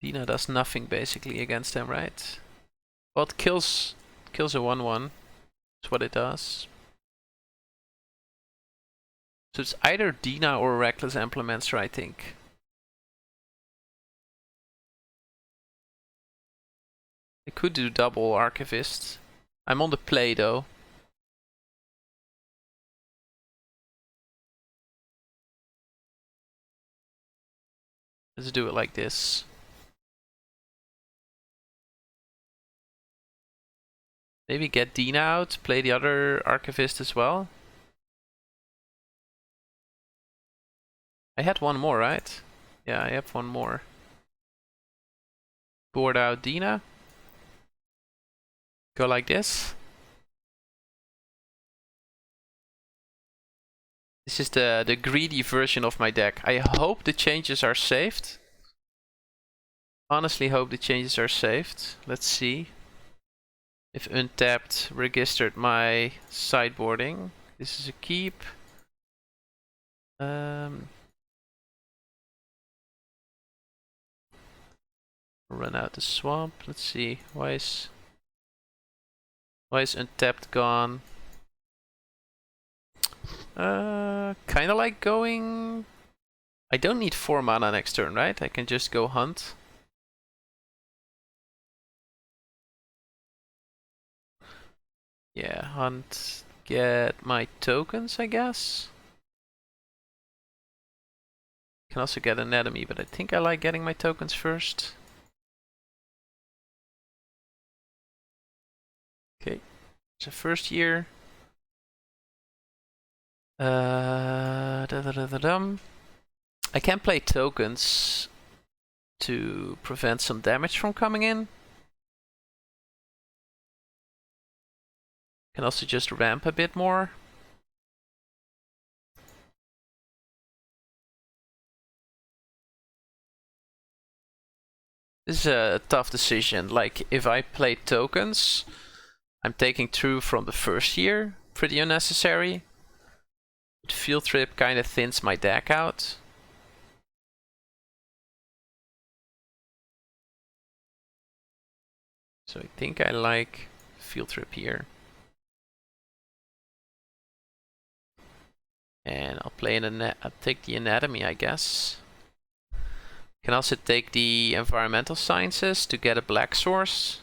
Dina does nothing basically against him, right? Well, it kills a 1/1. That's what it does. So it's either Dina or Reckless Implementer, I think. I could do double Archivist. I'm on the play though. Let's do it like this. Maybe get Dina out, play the other Archivist as well. I had one more, right? Yeah, I have one more. Board out Dina. Go like this. This is the greedy version of my deck. I hope the changes are saved. Honestly hope the changes are saved. Let's see. If Untapped registered my sideboarding. This is a keep. Run out the swamp. Let's see. Why is Untapped gone? Kinda like going... I don't need 4 mana next turn, right? I can just go hunt. Yeah, hunt, get my tokens, I guess. Can also get Anatomy, but I think I like getting my tokens first. Okay, it's a first year. I can play tokens to prevent some damage from coming in. Can also just ramp a bit more. This is a tough decision. Like, if I play tokens, I'm taking 2 from the first year. Pretty unnecessary. But Field Trip kind of thins my deck out. So I think I like Field Trip here. And I'll play I'll take the Anatomy, I guess. Can also take the Environmental Sciences to get a black source.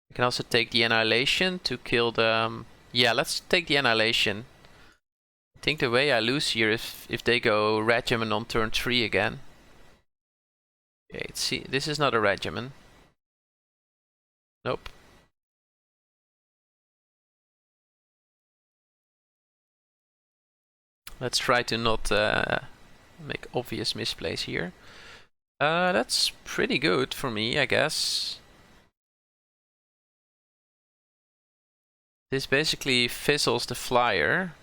I can also take the Annihilation to kill the... yeah, let's take the Annihilation. I think the way I lose here is if they go Regimen on turn 3 again. Okay, see, this is not a Regimen. Nope. Let's try to not make obvious misplays here. That's pretty good for me, I guess. This basically fizzles the flyer.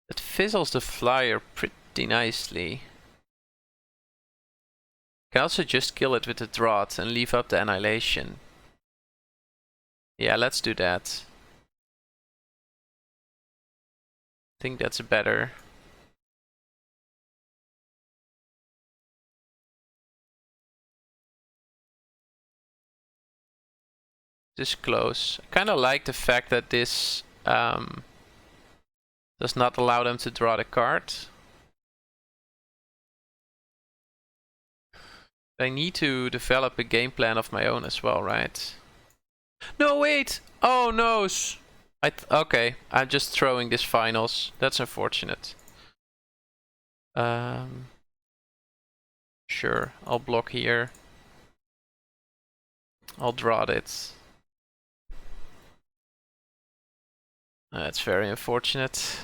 It fizzles the flyer pretty nicely. Can also just kill it with the drought and leave up the annihilation. Yeah, let's do that. I think that's better. This close. I kind of like the fact that this does not allow them to draw the card. I need to develop a game plan of my own as well, right? No, wait! Oh no! Okay, I'm just throwing this finals. That's unfortunate. Sure, I'll block here. I'll draw it. That's very unfortunate.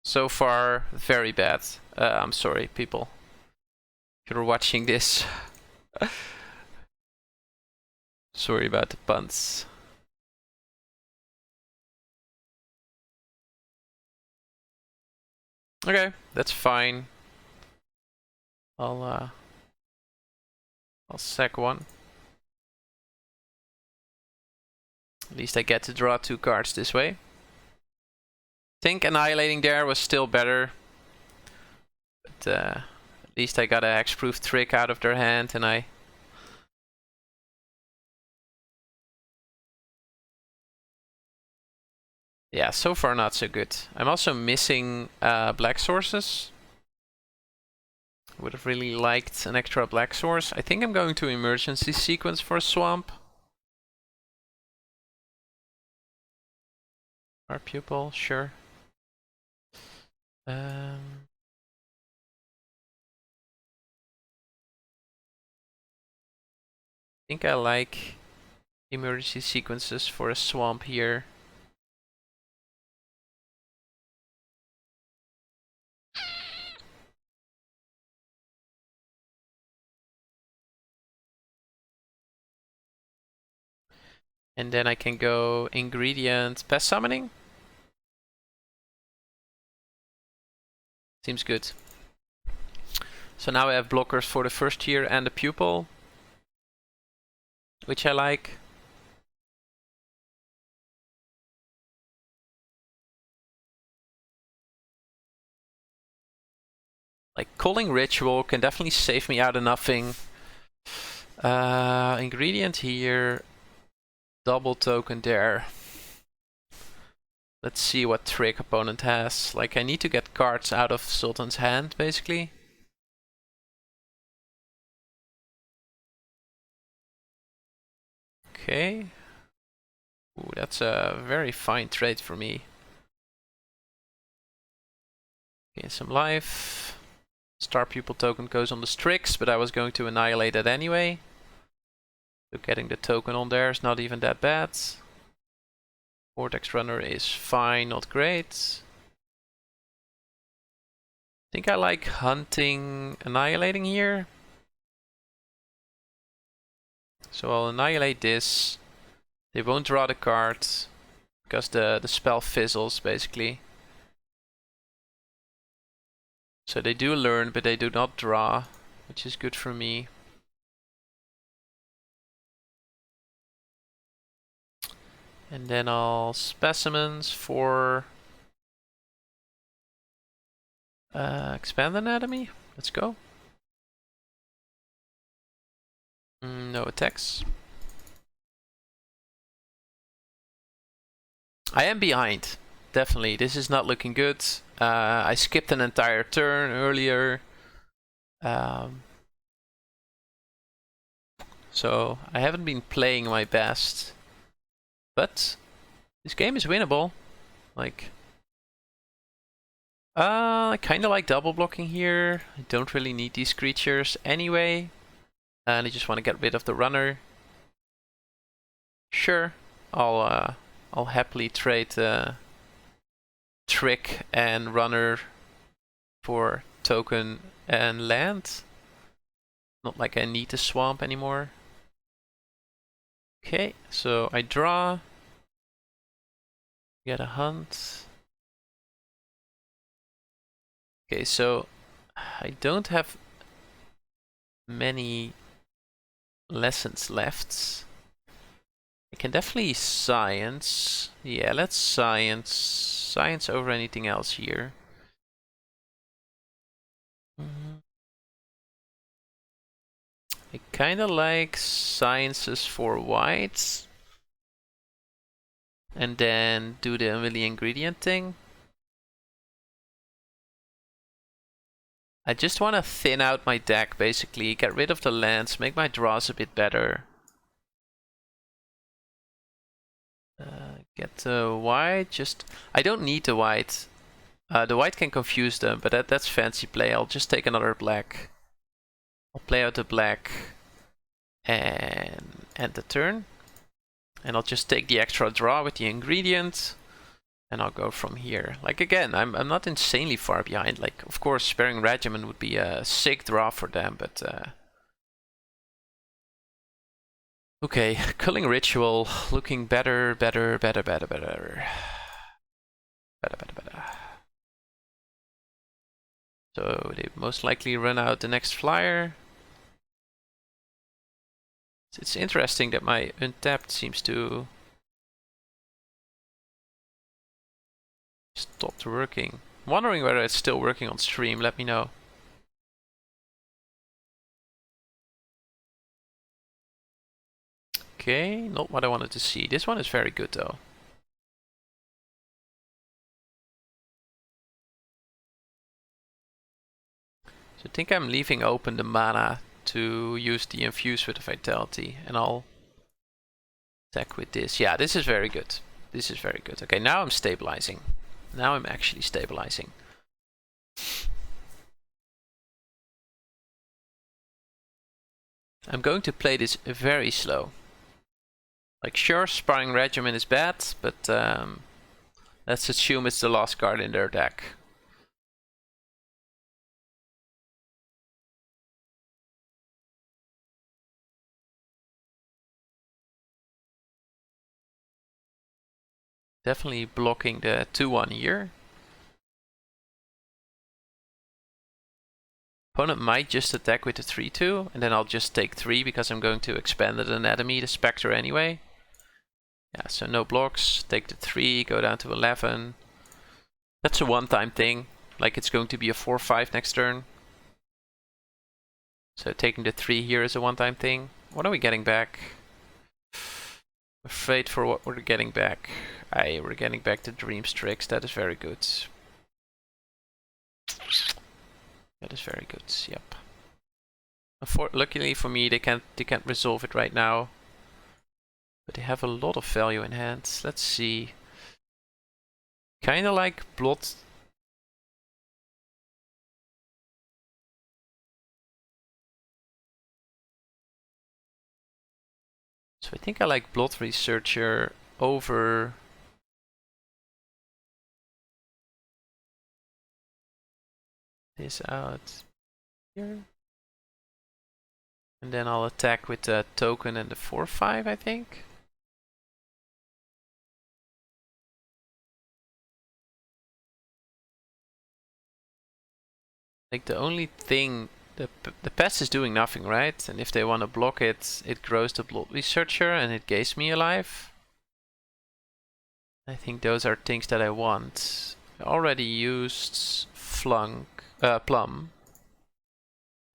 So far, very bad. I'm sorry, people. If you're watching this. Sorry about the puns. Okay, that's fine. I'll sack one. At least I get to draw 2 cards this way. I think annihilating there was still better. But at least I got a hexproof trick out of their hand and yeah, so far not so good. I'm also missing black sources. Would have really liked an extra black source. I think I'm going to emergency sequence for a swamp. Our pupil, sure. I think I like emergency sequences for a swamp here. And then I can go ingredient pest summoning. Seems good. So now I have blockers for the first year and the pupil, which I like. Like calling ritual can definitely save me out of nothing. Ingredient here, double token there. Let's see what trick opponent has. Like I need to get cards out of Sultan's hand basically. Okay. Ooh, that's a very fine trade for me. Gain some life. Star Pupil token goes on the Strix, but I was going to annihilate it anyway. So getting the token on there is not even that bad. Vortex Runner is fine, not great. I think I like hunting, annihilating here. So I'll annihilate this. They won't draw the card because the spell fizzles basically. So they do learn, but they do not draw, which is good for me. And then I'll specimens for expand anatomy. Let's go. No attacks. I am behind. Definitely. This is not looking good. I skipped an entire turn earlier. So I haven't been playing my best. But this game is winnable. Like, I kind of like double blocking here. I don't really need these creatures anyway. And I just want to get rid of the runner. Sure, I'll happily trade trick and runner for token and land. Not like I need the swamp anymore. Okay, so I draw. Get a hunt. Okay, so I don't have many lessons left. I can definitely science. Yeah, let's science. Science over anything else here. I kind of like sciences for whites. And then do the really ingredient thing. I just want to thin out my deck, basically. Get rid of the lands, make my draws a bit better. Get the white, just... I don't need the white. The white can confuse them, but that's fancy play. I'll just take another black. I'll play out the black and end the turn. And I'll just take the extra draw with the ingredient. And I'll go from here. Like again, I'm not insanely far behind. Like, of course, Sparing Regiment would be a sick draw for them, but... Okay, Culling Ritual, looking better. So they most likely run out the next flyer. It's interesting that my untapped seems to stopped working. I'm wondering whether it's still working on stream, let me know. Okay, not what I wanted to see. This one is very good though. So I think I'm leaving open the mana to use the infuse with the vitality, and I'll attack with this. Yeah, this is very good. This is very good. Okay, now I'm stabilizing. Now I'm actually stabilizing. I'm going to play this very slow. Like, sure, Sparring Regiment is bad, but let's assume it's the last card in their deck. Definitely blocking the 2-1 here. Opponent might just attack with the 3-2, and then I'll just take 3 because I'm going to Expanded Anatomy, the Spectre anyway. Yeah, so no blocks, take the 3, go down to 11. That's a one-time thing, like it's going to be a 4-5 next turn. So taking the 3 here is a one-time thing. What are we getting back? Afraid for what we're getting back. We're getting back the Dream Strix, that is very good. That is very good, yep. Luckily for me, they can't resolve it right now. But they have a lot of value in hand. Let's see. Kinda like Blood. So I think I like Blood Researcher over this out here. And then I'll attack with the token and the 4-5, I think. Like the only thing, the pest is doing nothing, right? And if they want to block it, it grows the Blood Researcher and it gains me alive. I think those are things that I want. I already used Plum.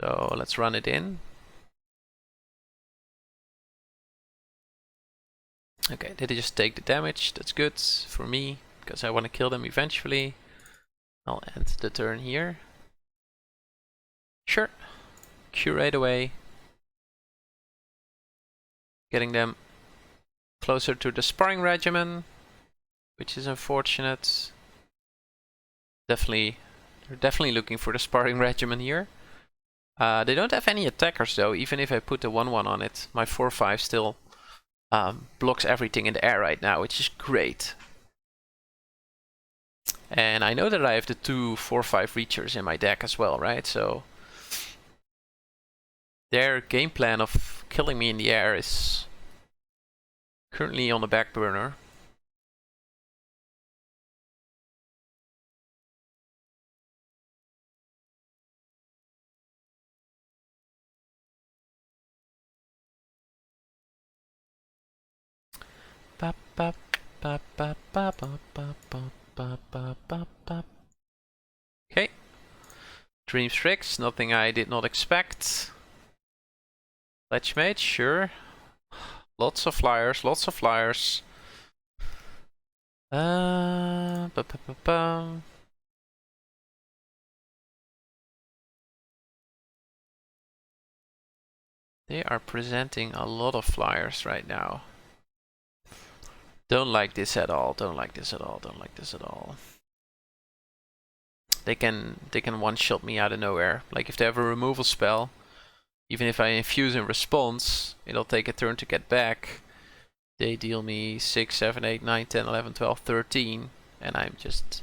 So let's run it in. Okay, did they just take the damage? That's good for me, because I want to kill them eventually. I'll end the turn here. Sure. Curate away. Getting them closer to the Sparring Regimen, which is unfortunate. They're definitely looking for the Sparring Regimen here. They don't have any attackers though, even if I put the 1-1 on it. My 4-5 still blocks everything in the air right now, which is great. And I know that I have the 2 4-5 reachers in my deck as well, right? So their game plan of killing me in the air is Currently on the back burner. Okay. Dream Strix, nothing I did not expect. Ledgemate, sure. Lots of flyers, lots of flyers. They are presenting a lot of flyers right now. Don't like this at all, don't like this at all, don't like this at all. They can one-shot me out of nowhere. Like if they have a removal spell, even if I infuse in response, it'll take a turn to get back. They deal me 6, 7, 8, 9, 10, 11, 12, 13, and I'm just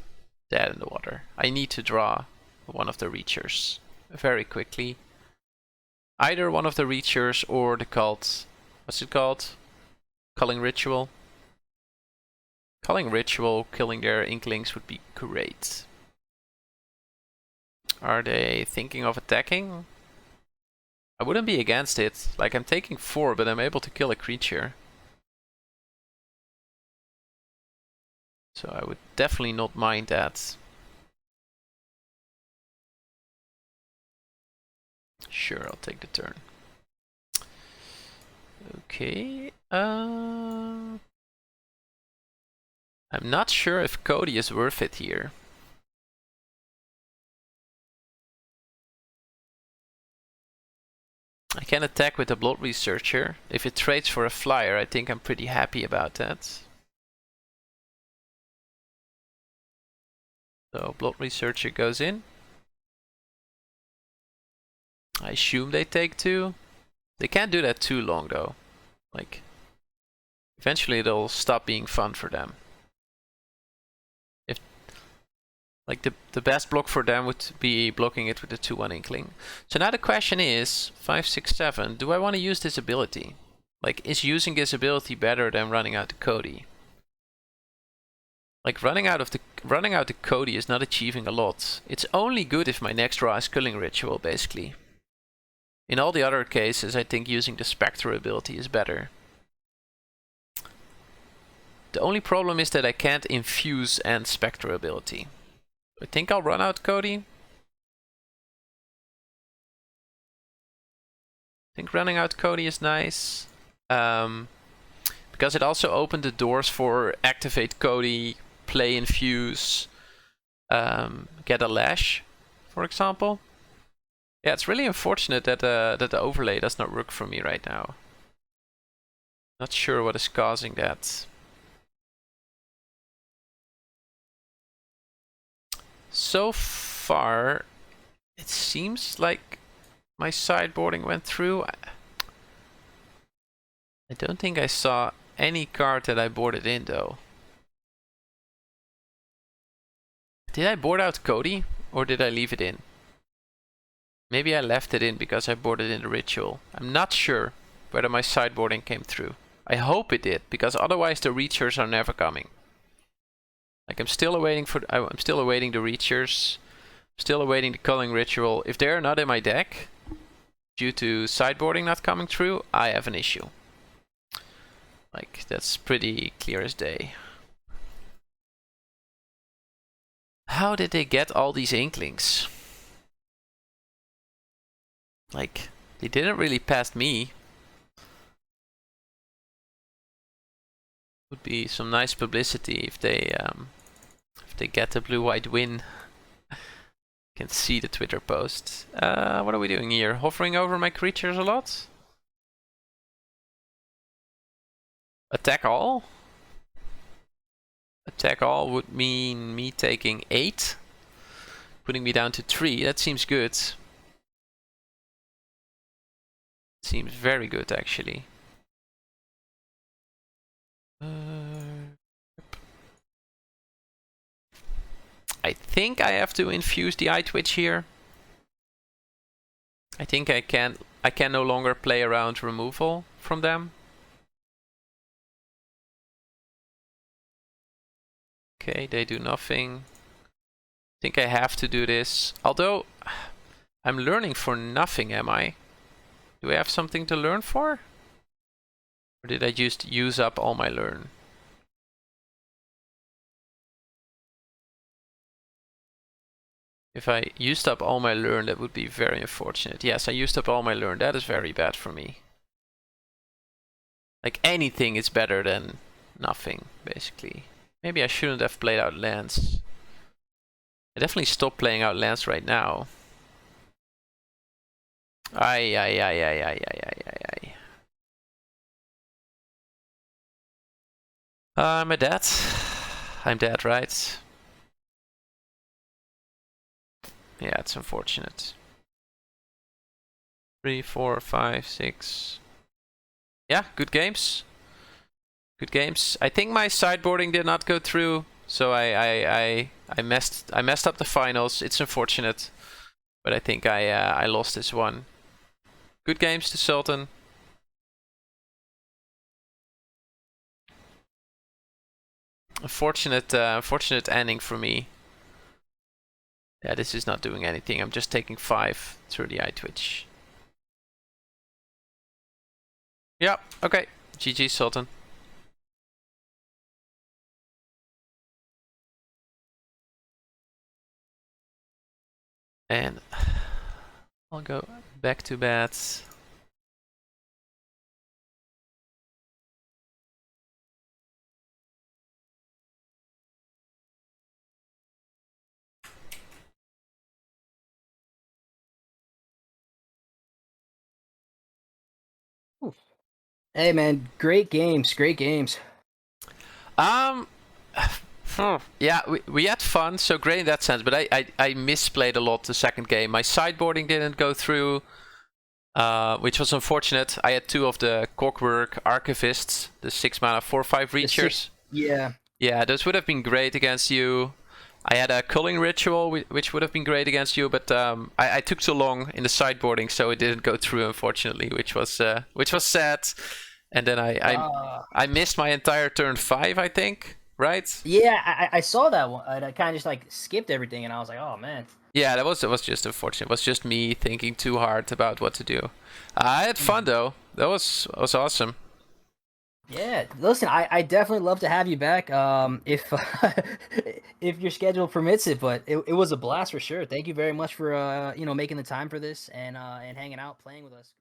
dead in the water. I need to draw one of the Reachers very quickly. Either one of the Reachers or the cult. What's it called? Culling Ritual. Culling Ritual, killing their Inklings would be great. Are they thinking of attacking? I wouldn't be against it. Like, I'm taking 4, but I'm able to kill a creature. So I would definitely not mind that. Sure, I'll take the turn. Okay. I'm not sure if Cody is worth it here. I can attack with the Blood Researcher. If it trades for a flyer, I think I'm pretty happy about that. So Blood Researcher goes in. I assume they take 2. They can't do that too long though. Like, eventually it'll stop being fun for them. If, like, the best block for them would be blocking it with the 2/1 Inkling. So now the question is, 5, 6, 7, do I want to use this ability? Like, is using this ability better than running out to Cody? Like, running out to Cody is not achieving a lot. It's only good if my next draw is Culling Ritual, basically. In all the other cases, I think using the Spectre ability is better. The only problem is that I can't infuse and Spectre ability. I think I'll run out Cody. I think running out Cody is nice. Because it also opened the doors for activate Cody, play infuse, get a lash, for example. Yeah, it's really unfortunate that that the overlay does not work for me right now. Not sure what is causing that. So far, it seems like my sideboarding went through. I don't think I saw any card that I boarded in though. Did I board out Cody or did I leave it in? Maybe I left it in because I boarded in the ritual. I'm not sure whether my sideboarding came through. I hope it did, because otherwise the Reachers are never coming. Like, I'm still awaiting the Reachers, still awaiting the Culling Ritual. If they're not in my deck, due to sideboarding not coming through, I have an issue. Like, that's pretty clear as day. How did they get all these Inklings? Like, they didn't really pass me. Would be some nice publicity if they get the blue-white win. Can see the Twitter post. What are we doing here? Hovering over my creatures a lot? Attack all? Attack all would mean me taking 8, putting me down to 3. That seems good. Seems very good, actually. I think I have to infuse the Eye Twitch here. I think I can no longer play around removal from them. Okay, they do nothing. I think I have to do this. Although, I'm learning for nothing, am I? Do I have something to learn for? Or did I just use up all my learn? If I used up all my learn, that would be very unfortunate. Yes, I used up all my learn. That is very bad for me. Like, anything is better than nothing, basically. Maybe I shouldn't have played out lands. I definitely stopped playing out lands right now. Ay. Am I dead? I'm dead, right? Yeah, it's unfortunate. 3, 4, 5, 6. Yeah, good games. Good games. I think my sideboarding did not go through, so I messed up the finals. It's unfortunate, but I think I lost this one. Good games to Sultan. Unfortunate ending for me. Yeah, this is not doing anything. I'm just taking 5 through the eye twitch. Yeah, okay. GG, Sultan. And I'll go back to bats.
Hey man, great games, great games.
Yeah, we had fun, so great in that sense, but I misplayed a lot the second game. My sideboarding didn't go through, which was unfortunate. I had 2 of the Clockwork Archivists, the 6 mana 4/5 reachers.
Yeah.
Yeah, those would have been great against you. I had a Culling Ritual, which would have been great against you, but I took too long in the sideboarding, so it didn't go through, unfortunately, which was sad. And then I missed my entire turn 5, I think, right?
Yeah, I saw that one. I kind of just like skipped everything, and I was like, oh man.
Yeah, that was just unfortunate. It was just me thinking too hard about what to do. I had fun though. That was awesome.
Yeah, listen, I definitely love to have you back. If if your schedule permits it, but it was a blast for sure. Thank you very much for making the time for this and hanging out, playing with us.